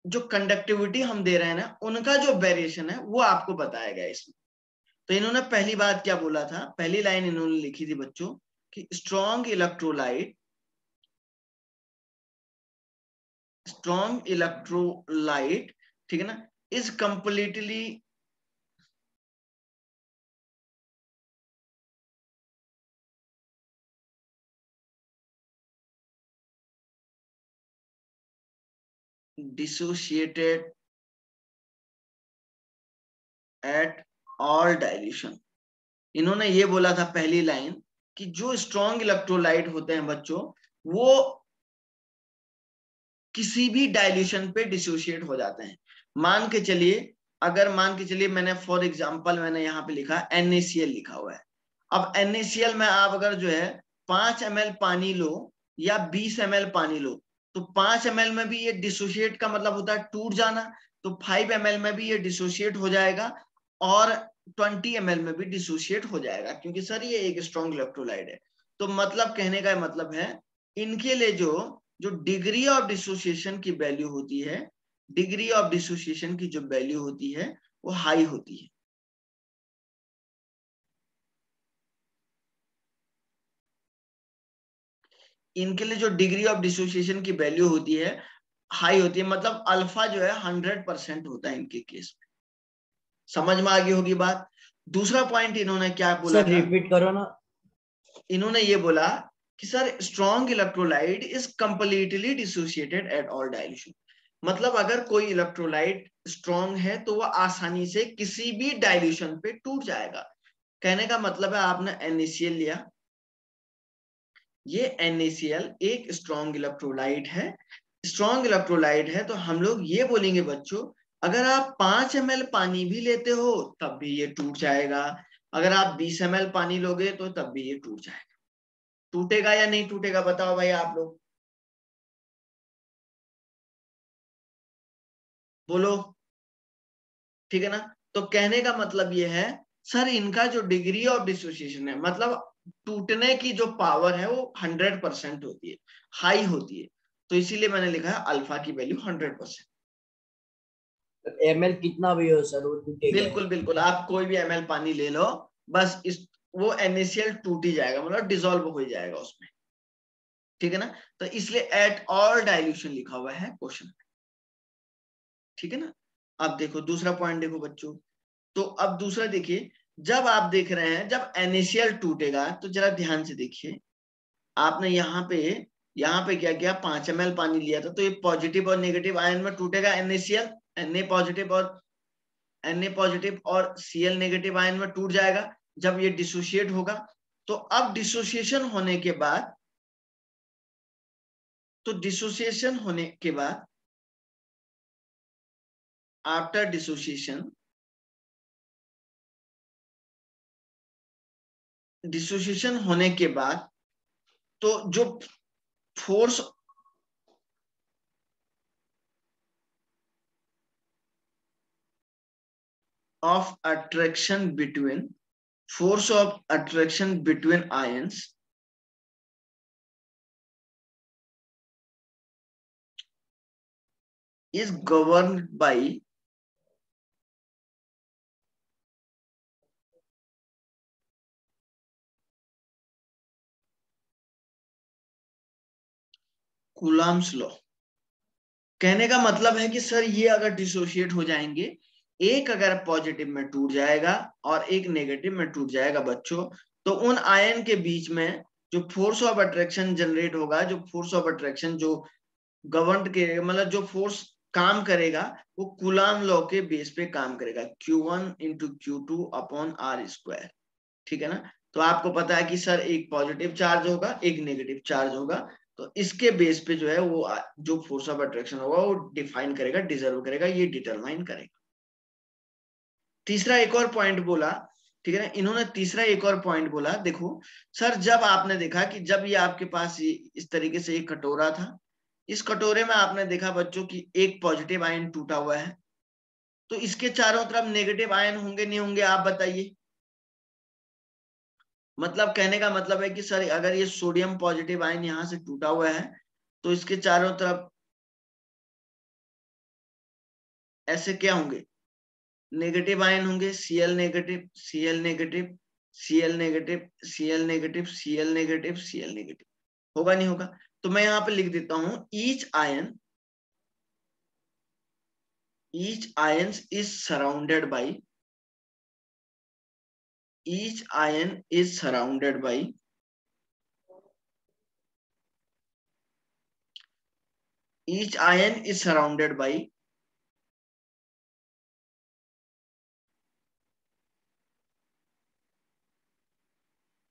जो कंडक्टिविटी हम दे रहे हैं ना, उनका जो वेरिएशन है वो आपको बताया गया इसमें। तो इन्होंने पहली बात क्या बोला था, पहली लाइन इन्होंने लिखी थी बच्चों कि स्ट्रॉन्ग इलेक्ट्रोलाइट, ठीक है ना, is completely dissociated at all dilution. इन्होंने ये बोला था पहली लाइन कि जो स्ट्रॉन्ग इलेक्ट्रोलाइट होते हैं बच्चों, वो किसी भी डाइल्यूशन पे डिसोशिएट हो जाते हैं। मान के चलिए मैंने फॉर एग्जांपल मैंने यहाँ पे लिखा NaCl लिखा हुआ है। अब NaCl में आप अगर जो है 5 ml पानी लो या 20 ml पानी लो, तो 5 ml में भी ये डिसोशिएट का मतलब होता है टूट जाना, तो 5 ml में भी ये डिसोशिएट हो जाएगा और 20 ml में भी डिसोशिएट हो जाएगा, क्योंकि सर ये एक स्ट्रॉन्ग इलेक्ट्रोलाइट है। तो मतलब कहने का मतलब है इनके लिए जो डिग्री ऑफ डिसोसिएशन की वैल्यू होती है, डिग्री ऑफ डिसोसिएशन की जो वैल्यू होती है वो हाई होती है। इनके लिए जो डिग्री ऑफ डिसोसिएशन की वैल्यू होती है हाई होती है, मतलब अल्फा जो है 100% होता है इनके केस में। समझ में आ गई होगी बात। दूसरा पॉइंट इन्होंने क्या बोला सर था, रिपीट करो ना। इन्होंने ये बोला कि sir strong electrolyte is completely dissociated at all dilution. मतलब अगर कोई इलेक्ट्रोलाइट स्ट्रॉन्ग है तो वह आसानी से किसी भी डाइल्यूशन पे टूट जाएगा। कहने का मतलब है आपने NaCl लिया, ये NaCl एक स्ट्रॉन्ग इलेक्ट्रोलाइट है। स्ट्रॉन्ग इलेक्ट्रोलाइट है तो हम लोग ये बोलेंगे बच्चों, अगर आप 5 ml पानी भी लेते हो तब भी ये टूट जाएगा, अगर आप 20 ml पानी लोगे तो तब भी ये टूट जाएगा। टूटेगा या नहीं टूटेगा बताओ भाई आप लोग, बोलो, ठीक है ना। तो कहने का मतलब ये है सर इनका जो डिग्री ऑफ डिसोसिएशन है, मतलब टूटने की जो पावर है वो 100% होती है, हाई होती है, तो इसीलिए मैंने लिखा है अल्फा की वैल्यू 100%। ml कितना भी हो सर वो टूटेगा। बिल्कुल बिल्कुल, आप कोई भी ml पानी ले लो, बस इस वो NaCl टूट ही जाएगा, मतलब डिसॉल्व हो जाएगा उसमें, ठीक है ना। तो इसलिए एट ऑल डाइल्यूशन लिखा हुआ है क्वेश्चन, ठीक है ना। अब देखो दूसरा पॉइंट देखो बच्चों, तो अब दूसरा देखिए, जब आप देख रहे हैं जब NaCl टूटेगा तो जरा ध्यान से देखिए, आपने यहाँ पे क्या किया, 5 ml पानी लिया था, तो ये पॉजिटिव और नेगेटिव आयन में टूटेगा NaCl, Na पॉजिटिव और Cl नेगेटिव आयन में टूट जाएगा जब ये डिसोशिएट होगा। तो अब डिसोसिएशन होने के बाद, आफ्टर डिसोसिएशन होने के बाद, तो जो force of attraction between ions is governed by Coulomb's law. कहने का मतलब है कि सर ये अगर डिसोशिएट हो जाएंगे, एक अगर पॉजिटिव में टूट जाएगा और एक नेगेटिव में टूट जाएगा बच्चों, तो उन आयन के बीच में जो फोर्स ऑफ अट्रैक्शन जनरेट होगा, जो फोर्स ऑफ अट्रैक्शन जो गवर्न के, मतलब जो फोर्स काम करेगा वो कूलम्ब लॉ के बेस पे काम करेगा, Q1 × Q2/R², ठीक है ना। तो आपको पता है कि सर एक पॉजिटिव चार्ज होगा एक नेगेटिव चार्ज होगा, तो इसके बेस पे जो है वो जो फोर्स ऑफ अट्रैक्शन होगा वो डिफाइन करेगा, डिजर्व करेगा, ये डिटरमाइन करेगा। तीसरा एक और पॉइंट बोला, ठीक है ना, इन्होंने तीसरा एक और पॉइंट बोला, देखो सर जब आपने देखा कि जब ये आपके पास इस तरीके से एक कटोरा था, इस कटोरे में आपने देखा बच्चों की एक पॉजिटिव आयन टूटा हुआ है, तो इसके चारों तरफ नेगेटिव आयन होंगे नहीं होंगे आप बताइए। मतलब कहने का मतलब है कि सर अगर ये सोडियम पॉजिटिव आयन यहां से टूटा हुआ है तो इसके चारों तरफ ऐसे क्या होंगे, नेगेटिव आयन होंगे, Cl negative, Cl negative, Cl negative, Cl negative, Cl negative, Cl negative, होगा नहीं होगा। तो मैं यहां पे लिख देता हूं each ion is surrounded by each ion is surrounded by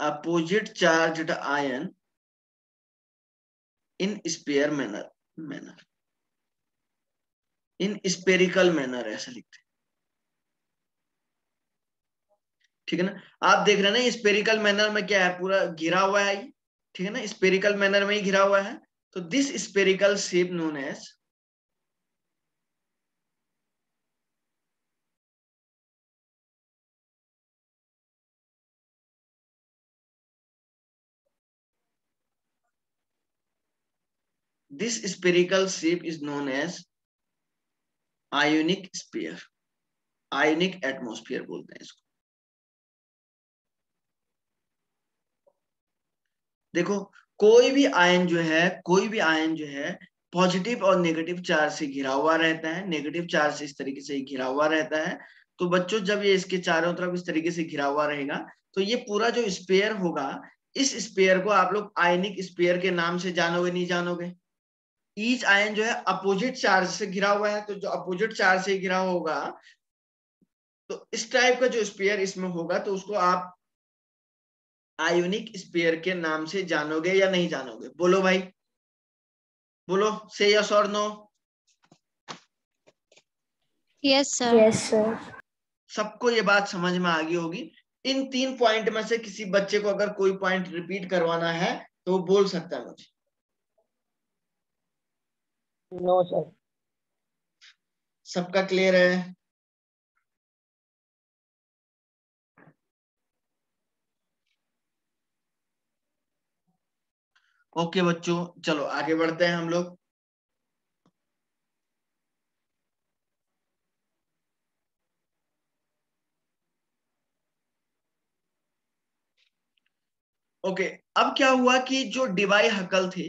opposite charged ion in sphere manner in spherical manner, ऐसा लिखते हैं, ठीक है ना। आप देख रहे हैं ना स्पेरिकल मैनर में क्या है, पूरा घिरा हुआ है, ठीक है ना, स्पेरिकल मैनर में ही घिरा हुआ है। तो this spherical shape known as ionic sphere, ionic atmosphere बोलते हैं इसको। देखो कोई भी आयन जो है पॉजिटिव और नेगेटिव चार्ज से घिरा हुआ रहता है, नेगेटिव चार्ज से इस तरीके से घिरा हुआ रहता है। तो बच्चों जब ये इसके चारों तरफ इस तरीके से घिरा हुआ रहेगा तो ये पूरा जो स्पेयर होगा, इस स्पेयर को आप लोग आयनिक स्पेयर के नाम से जानोगे नहीं जानोगे, ईच आयन जो है अपोजिट चार्ज से घिरा हुआ है, तो जो अपोजिट चार्ज से घिरा होगा तो इस टाइप का जो स्फीयर इसमें होगा तो उसको आप आयोनिक स्फीयर के नाम से जानोगे या नहीं जानोगे? बोलो भाई, बोलो, से यस और no. Yes, sir. Yes, sir. सबको ये बात समझ में आ गई होगी। इन 3 पॉइंट में से किसी बच्चे को अगर कोई पॉइंट रिपीट करवाना है तो वो बोल सकता है मुझे। No sir. सबका क्लियर है? ओके बच्चों, चलो आगे बढ़ते हैं हम लोग। ओके, अब क्या हुआ कि जो डीवाई हकल थे,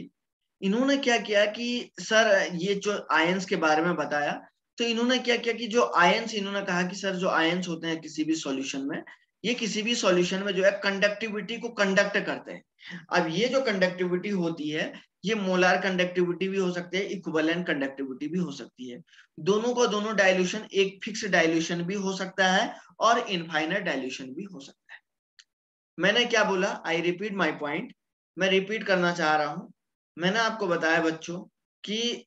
इन्होंने क्या किया कि सर ये जो आयंस के बारे में बताया, तो इन्होंने क्या किया कि जो आयंस, इन्होंने कहा कि सर जो आयंस होते हैं किसी भी सॉल्यूशन में, ये किसी भी सॉल्यूशन में जो है कंडक्टिविटी को कंडक्ट करते हैं। अब ये जो कंडक्टिविटी होती है, ये मोलार कंडक्टिविटी भी हो सकती है, इक्विवेलेंट कंडक्टिविटी भी हो सकती है। दोनों का दोनों डाइल्यूशन एक फिक्स डाइल्यूशन भी हो सकता है और इनफाइनाइट डाइल्यूशन भी हो सकता है। मैंने क्या बोला? I repeat my point. मैं रिपीट करना चाह रहा हूं। मैंने आपको बताया बच्चों कि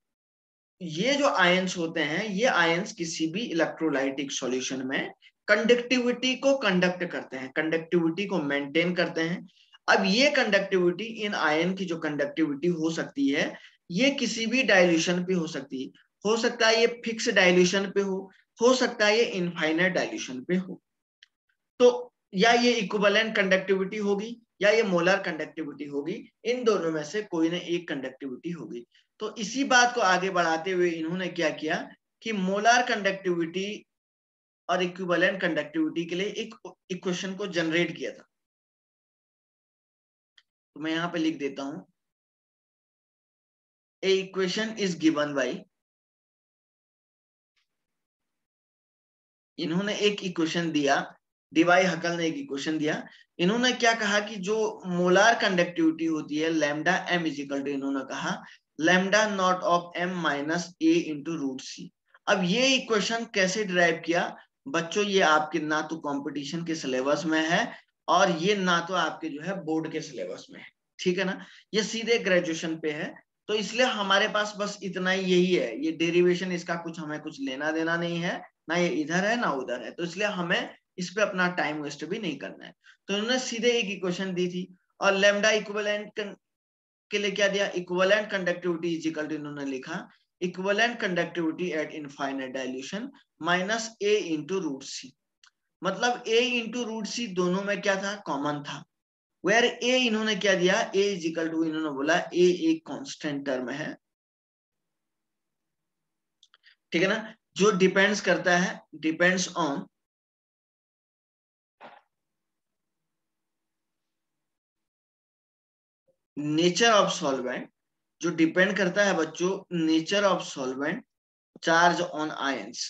ये जो आयंस होते हैं, ये आयंस किसी भी इलेक्ट्रोलाइटिक सॉल्यूशन में कंडक्टिविटी को कंडक्ट करते हैं, कंडक्टिविटी को मेंटेन करते हैं। अब ये कंडक्टिविटी, इन आयन की जो कंडक्टिविटी हो सकती है, ये किसी भी डाइल्यूशन पे हो सकती है। हो सकता है ये फिक्स डाइल्यूशन पे हो सकता है ये इनफाइनाइट डाइल्यूशन पे हो। तो या ये इक्विवेलेंट कंडक्टिविटी होगी या ये मोलर कंडक्टिविटी होगी, इन दोनों में से कोई ना एक कंडक्टिविटी होगी। तो इसी बात को आगे बढ़ाते हुए इन्होंने क्या किया कि मोलर कंडक्टिविटी और इक्विवेलेंट कंडक्टिविटी के लिए एक इक्वेशन को जनरेट किया था। तो मैं यहां पे लिख देता हूं, ए इक्वेशन इज गिवन बाय, इन्होंने एक इक्वेशन दिया, डीवाई हकल ने एक इक्वेशन दिया। इन्होंने क्या कहा कि जो मोलार कंडक्टिविटी होती है लैम्डा एम इजिकल टू, इन्होंने कहा lambda naught of M minus A into root C. अब ये इक्वेशन कैसे डिराइव किया बच्चों? ये आपके ना तो कंपटीशन के सिलेबस में है और ये ना तो आपके जो है बोर्ड के सिलेबस में है, ठीक है ना? ये सीधे ग्रेजुएशन पे है, तो इसलिए हमारे पास बस इतना ही यही है। ये डेरिवेशन, इसका कुछ हमें कुछ लेना देना नहीं है, ना ये इधर है ना उधर है, तो इसलिए हमें इस पे अपना टाइम वेस्ट भी नहीं करना है। तो उन्होंने सीधे एक इक्वेशन दी थी और लैम्डा इक्विवेलेंट के लिए क्या दिया? Equivalent conductivity is equal to, इन्होंने लिखा equivalent conductivity at infinite dilution minus A into root C. मतलब ए इंटू रूट सी दोनों में क्या था? कॉमन था। वेयर ए इन्होंने क्या दिया? ए इज इक्वल टू, इन्होंने बोला ए एक कांस्टेंट टर्म है, ठीक है ना, जो डिपेंड्स करता है, depends on nature of solvent, जो डिपेंड करता है बच्चों nature of solvent charge on ions.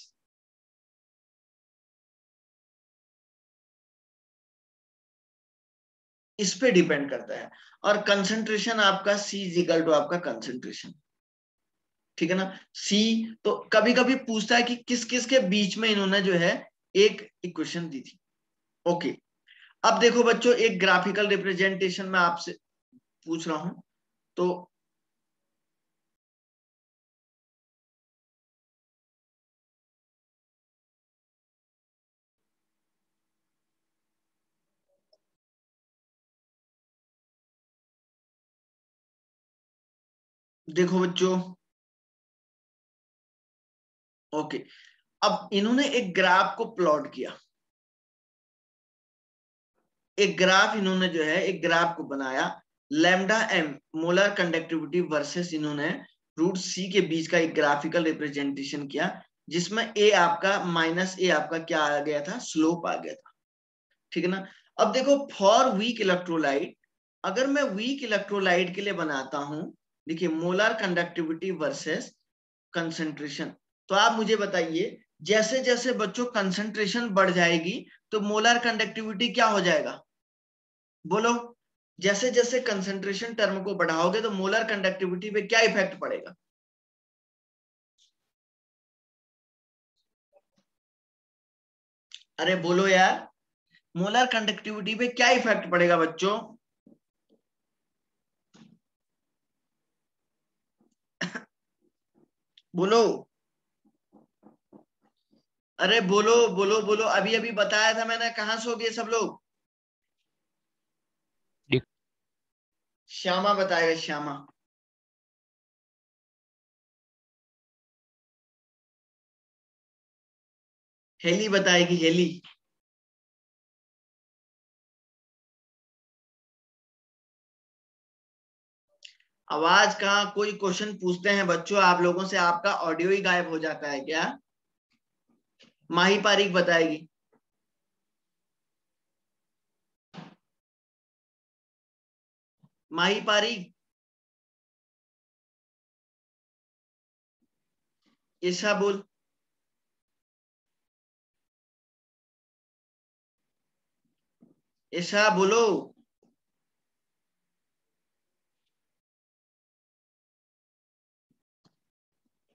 इस पे डिपेंड करता है। और कंसंट्रेशन आपका सी इज इक्वल टू आपका कंसंट्रेशन, ठीक है ना? सी तो कभी कभी पूछता है कि किस किस के बीच में इन्होंने जो है एक इक्वेशन दी थी। ओके, अब देखो बच्चों, एक ग्राफिकल रिप्रेजेंटेशन में आपसे पूछ रहा हूं, तो देखो बच्चों, ओके, अब इन्होंने एक ग्राफ को प्लॉट किया, एक ग्राफ इन्होंने जो है एक ग्राफ को बनाया, lambda M molar conductivity versus इन्होंने रूट सी के बीच का एक ग्राफिकल रिप्रेजेंटेशन किया, जिसमें ए आपका माइनस ए आपका क्या आ गया था? स्लोप आ गया था, ठीक है ना? अब देखो, फॉर वीक इलेक्ट्रोलाइट, अगर मैं वीक इलेक्ट्रोलाइट के लिए बनाता हूं, देखिए मोलर कंडक्टिविटी वर्सेस कंसंट्रेशन, तो आप मुझे बताइए, जैसे जैसे बच्चों कंसंट्रेशन बढ़ जाएगी तो मोलर कंडक्टिविटी क्या हो जाएगा? बोलो, जैसे जैसे कंसंट्रेशन टर्म को बढ़ाओगे तो मोलर कंडक्टिविटी पे क्या इफेक्ट पड़ेगा? अरे बोलो यार, मोलर कंडक्टिविटी पे क्या इफेक्ट पड़ेगा बच्चों? बोलो, अरे बोलो बोलो बोलो, अभी अभी बताया था मैंने, कहां सो गए सब लोग? श्यामा बताएगा, श्यामा। हेली बताएगी, हेली। आवाज कहाँ, कोई क्वेश्चन पूछते हैं बच्चों आप लोगों से, आपका ऑडियो ही गायब हो जाता है क्या? माही पारीक बताएगी। माही पारीक, ईशा बोल। ईशा बोलो।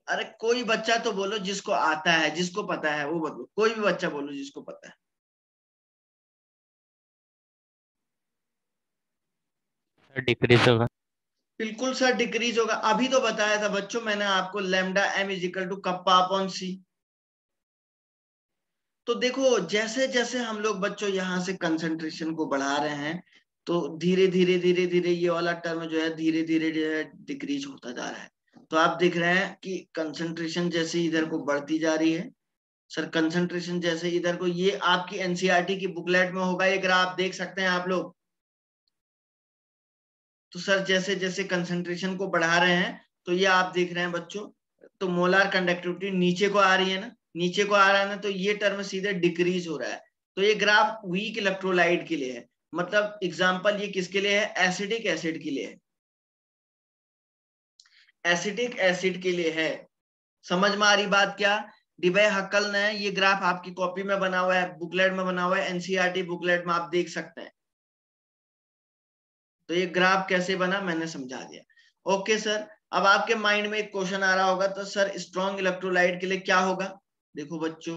अरे कोई बच्चा तो बोलो जिसको आता है, जिसको पता है वो बोलो, कोई भी बच्चा बोलो जिसको पता है। डिक्रीज होगा। बिल्कुल सर डिक्रीज होगा, अभी तो बताया था बच्चों मैंने आपको, lambda M is equal to kappa upon C. तो देखो जैसे जैसे हम लोग बच्चों यहाँ से कंसंट्रेशन को बढ़ा रहे हैं, तो धीरे धीरे धीरे धीरे ये वाला टर्म जो है धीरे धीरे जो है डिक्रीज होता जा रहा है। तो आप देख रहे हैं कि कंसंट्रेशन जैसे इधर को बढ़ती जा रही है। सर कंसंट्रेशन जैसे इधर को, ये आपकी एनसीईआरटी की बुकलेट में होगा, ये ग्राफ देख सकते हैं आप लोग। तो सर जैसे जैसे कंसंट्रेशन को बढ़ा रहे हैं, तो ये आप देख रहे हैं बच्चों, तो मोलार कंडक्टिविटी नीचे को आ रही है ना, नीचे को आ रहा है ना, तो ये टर्म सीधे डिक्रीज हो रहा है। तो ये ग्राफ वीक इलेक्ट्रोलाइट के लिए है, मतलब एग्जांपल ये किसके लिए है? एसिडिक एसिड के लिए है, एसिडिक एसिड के लिए है। समझ में आ रही बात क्या? डिबे हक्कल ने ये ग्राफ आपकी कॉपी में बना हुआ है, बुकलेट में बना हुआ है, एनसीईआरटी बुकलेट में आप देख सकते हैं। तो ये ग्राफ कैसे बना मैंने समझा दिया। ओके सर, अब आपके माइंड में एक क्वेश्चन आ रहा होगा, तो सर स्ट्रॉन्ग इलेक्ट्रोलाइट के लिए क्या होगा? देखो बच्चों,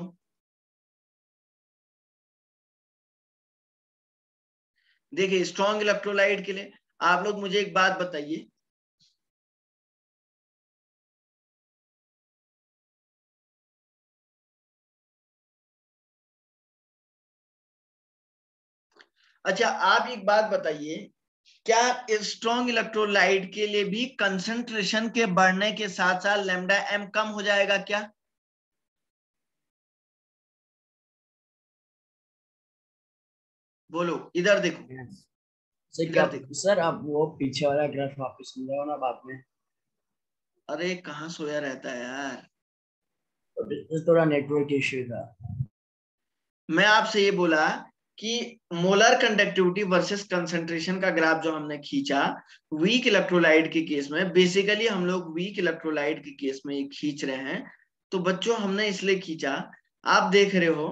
देखिए स्ट्रॉन्ग इलेक्ट्रोलाइट के लिए आप लोग मुझे एक बात बताइए, अच्छा आप एक बात बताइए, क्या स्ट्रॉन्ग इलेक्ट्रोलाइट के लिए भी कंसंट्रेशन के बढ़ने के साथ साथ लैम्डा एम कम हो जाएगा क्या? बोलो, इधर देखो, सर क्या? इधर देखो। सर आप वो पीछे वाला ग्राफ वापस समझाओ ना बाद में। अरे कहाँ सोया रहता है यार। थोड़ा नेटवर्क इश्यू था। मैं आपसे ये बोला कि मोलर कंडक्टिविटी वर्सेस कंसंट्रेशन का ग्राफ जो हमने खींचा वीक इलेक्ट्रोलाइट के केस में, बेसिकली हम लोग वीक इलेक्ट्रोलाइट के केस में ये खींच रहे हैं। तो बच्चों हमने इसलिए खींचा, आप देख रहे हो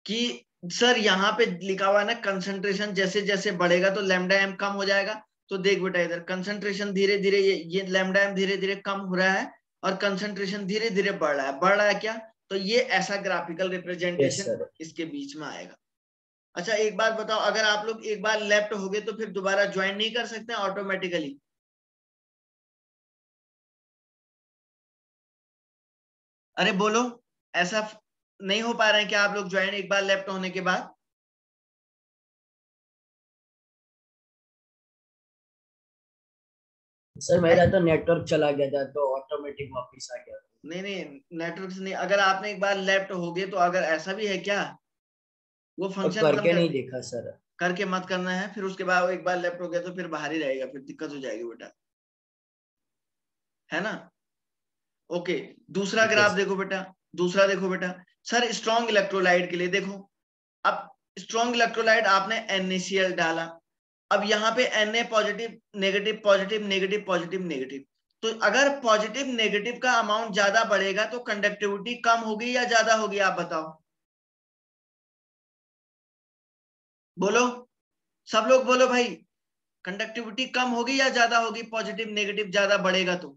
कि सर यहाँ पे लिखा हुआ है ना, कंसंट्रेशन जैसे जैसे बढ़ेगा तो लैम्डा एम कम हो जाएगा। तो देख बेटा इधर कंसंट्रेशन धीरे धीरे, ये लैम्डा एम धीरे धीरे कम हो रहा है, और कंसंट्रेशन धीरे धीरे बढ़ रहा है। बढ़ रहा है क्या? तो ये ऐसा ग्राफिकल यस रिप्रेजेंटेशन सर। इसके बीच में आएगा। अच्छा एक बात बताओ, अगर आप लोग एक बार लेफ्ट हो गए तो फिर दोबारा ज्वाइन नहीं कर सकते ऑटोमेटिकली? अरे बोलो, ऐसा नहीं हो पा रहे हैं क्या आप लोग ज्वाइन एक बार लेफ्ट होने के बाद? सर मेरा तो नेटवर्क चला गया था तो ऑटोमेटिक वापस आ गया। नहीं नहीं, नेटवर्क से नहीं, अगर आपने एक बार लेफ्ट हो गए तो अगर ऐसा भी है क्या, वो तो फंक्शन बंद करके कर नहीं दे, देखा सर। करके मत करना है, फिर उसके बाद वो एक बार लेफ्ट हो गया तो फिर बाहर ही रहेगा, फिर दिक्कत हो जाएगी बेटा, है ना? ओके, दूसरा ठीक है ग्राफ सर। देखो बेटा, दूसरा देखो बेटा। सर स्ट्रॉन्ग इलेक्ट्रोलाइट के लिए देखो, अब स्ट्रॉन्ग इलेक्ट्रोलाइट आपने NaCl डाला, अब यहाँ पे Na positive negative positive negative positive negative, तो अगर पॉजिटिव नेगेटिव का अमाउंट ज्यादा बढ़ेगा तो कंडक्टिविटी कम होगी या ज्यादा होगी, आप बताओ? बोलो, सब लोग बोलो भाई, कंडक्टिविटी कम होगी या ज्यादा होगी? पॉजिटिव नेगेटिव ज्यादा बढ़ेगा तो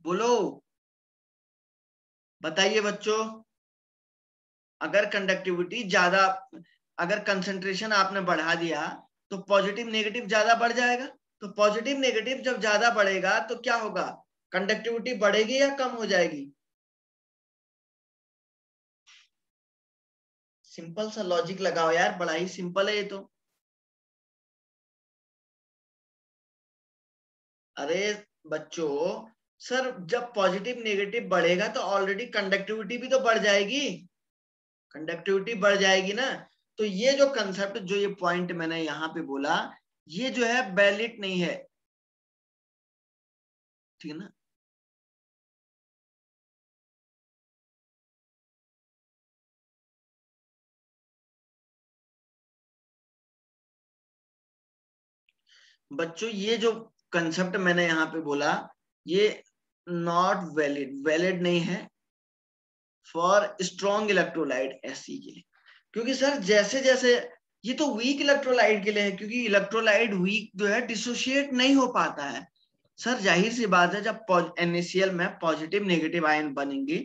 बोलो, बताइए बच्चों। अगर कंडक्टिविटी ज्यादा, अगर कंसंट्रेशन आपने बढ़ा दिया तो पॉजिटिव नेगेटिव ज्यादा बढ़ जाएगा। तो पॉजिटिव नेगेटिव जब ज्यादा बढ़ेगा तो क्या होगा, कंडक्टिविटी बढ़ेगी या कम हो जाएगी? सिंपल सा लॉजिक लगाओ यार, बड़ा ही सिंपल है ये तो। अरे बच्चों, सर जब पॉजिटिव नेगेटिव बढ़ेगा तो ऑलरेडी कंडक्टिविटी भी तो बढ़ जाएगी, कंडक्टिविटी बढ़ जाएगी ना। तो ये जो कंसेप्ट, जो ये पॉइंट मैंने यहां पे बोला, ये जो है वैलिड नहीं है, ठीक है ना। बच्चों ये जो कंसेप्ट मैंने यहाँ पे बोला, ये नॉट वैलिड, वैलिड नहीं है फॉर स्ट्रॉन्ग इलेक्ट्रोलाइट एससी के लिए। क्योंकि सर जैसे जैसे, ये तो वीक इलेक्ट्रोलाइट के लिए है, क्योंकि इलेक्ट्रोलाइट वीक जो है डिसोशिएट नहीं हो पाता है। सर जाहिर सी बात है, जब NaCl में पॉजिटिव नेगेटिव आयन बनेंगे,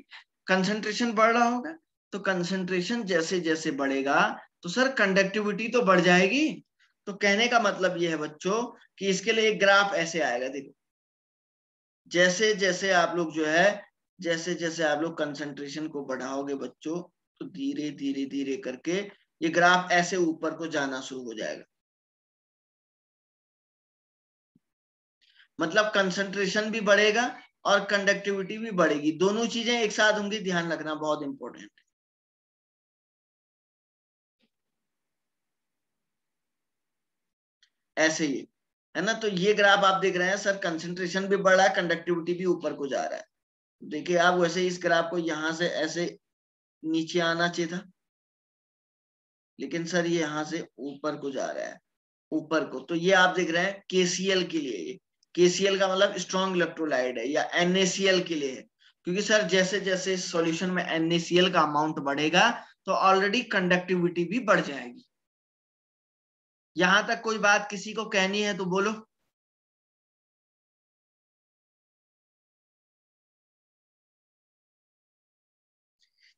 कंसंट्रेशन बढ़ रहा होगा, तो कंसंट्रेशन जैसे जैसे बढ़ेगा तो सर कंडक्टिविटी तो बढ़ जाएगी। तो कहने का मतलब ये है बच्चों कि इसके लिए एक ग्राफ ऐसे आएगा, देखो जैसे जैसे आप लोग जो है, जैसे जैसे आप लोग कंसंट्रेशन को बढ़ाओगे बच्चों, तो धीरे धीरे धीरे करके ये ग्राफ ऐसे ऊपर को जाना शुरू हो जाएगा। मतलब कंसंट्रेशन भी बढ़ेगा और कंडक्टिविटी भी बढ़ेगी, दोनों चीजें एक साथ होंगी, ध्यान रखना, बहुत इंपॉर्टेंट है। ऐसे ही है ना। तो ये ग्राफ आप देख रहे हैं सर, कंसंट्रेशन भी बढ़ रहा है, कंडक्टिविटी भी ऊपर को जा रहा है। देखिए आप, वैसे इस ग्राफ को यहां से ऐसे नीचे आना चाहिए था, लेकिन सर ये यहां से ऊपर को जा रहा है, ऊपर को। तो ये आप देख रहे हैं KCl के लिए, ये KCl का मतलब स्ट्रॉन्ग इलेक्ट्रोलाइट है, या NaCl के लिए है। क्योंकि सर जैसे जैसे सॉल्यूशन में NaCl का अमाउंट बढ़ेगा तो ऑलरेडी कंडक्टिविटी भी बढ़ जाएगी। यहां तक कोई बात किसी को कहनी है तो बोलो।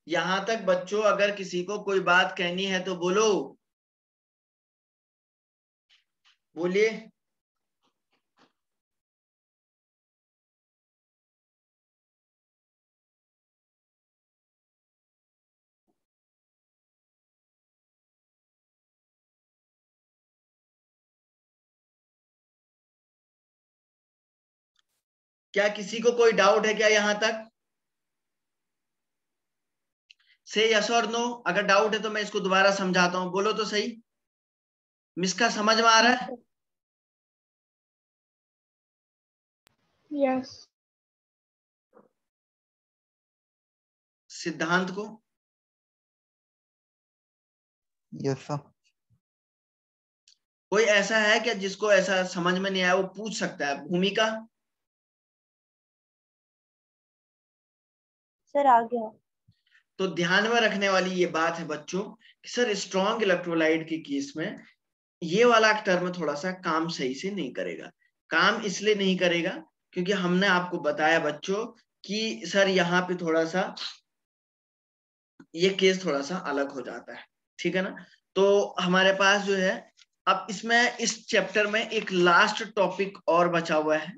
यहां तक बच्चों अगर किसी को कोई बात कहनी है तो बोलो, बोलिए। क्या किसी को कोई डाउट है क्या यहां तक? से यस और नो। अगर डाउट है तो मैं इसको दोबारा समझाता हूं, बोलो तो सही। मिसका समझ में आ रहा है? Yes. सिद्धांत को? Yes sir. कोई ऐसा है क्या जिसको ऐसा समझ में नहीं आया, वो पूछ सकता है। भूमिका? सर आ गया। तो ध्यान में रखने वाली ये बात है बच्चों कि सर स्ट्रॉन्ग इलेक्ट्रोलाइट के केस में ये वाला टर्म थोड़ा सा काम सही से नहीं करेगा। काम इसलिए नहीं करेगा क्योंकि हमने आपको बताया बच्चों कि सर यहाँ पे थोड़ा सा ये केस थोड़ा सा अलग हो जाता है, ठीक है ना। तो हमारे पास जो है, अब इसमें इस चैप्टर में एक लास्ट टॉपिक और बचा हुआ है।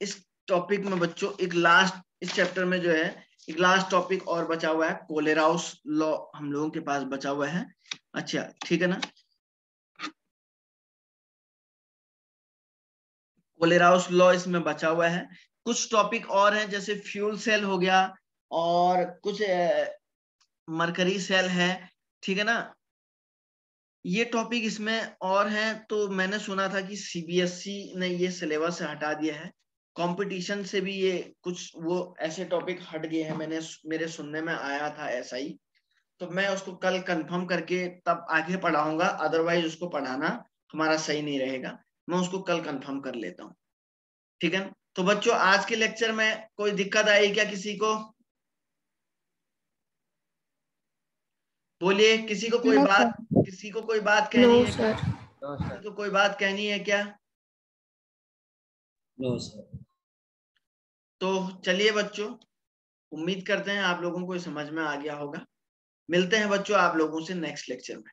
इस टॉपिक में बच्चों एक लास्ट, इस चैप्टर में जो है एक लास्ट टॉपिक और बचा हुआ है, कोलेराउस लॉ हम लोगों के पास बचा हुआ है। अच्छा ठीक है ना। कोलेराउस लॉ इसमें बचा हुआ है। कुछ टॉपिक और हैं, जैसे फ्यूल सेल हो गया, और कुछ मरकरी सेल है, ठीक है ना। ये टॉपिक इसमें और हैं। तो मैंने सुना था कि CBSE ने ये सिलेबस से हटा दिया है, कंपटीशन से भी ये कुछ वो ऐसे टॉपिक हट गए हैं, मैंने मेरे सुनने में आया था ऐसा ही। तो मैं उसको कल कंफर्म करके तब आगे पढ़ाऊंगा, अदरवाइज उसको पढ़ाना हमारा सही नहीं रहेगा। मैं उसको कल कंफर्म कर लेता हूँ, ठीक है। तो बच्चों आज के लेक्चर में कोई दिक्कत आई क्या किसी को? बोलिए, किसी को कोई No, बात, sir. किसी को कोई बात कहनी No, है क्या? sir. नो किसी सर। को कोई बात कहनी है क्या? No sir. तो चलिए बच्चों, उम्मीद करते हैं आप लोगों को समझ में आ गया होगा। मिलते हैं बच्चों आप लोगों से नेक्स्ट लेक्चर में।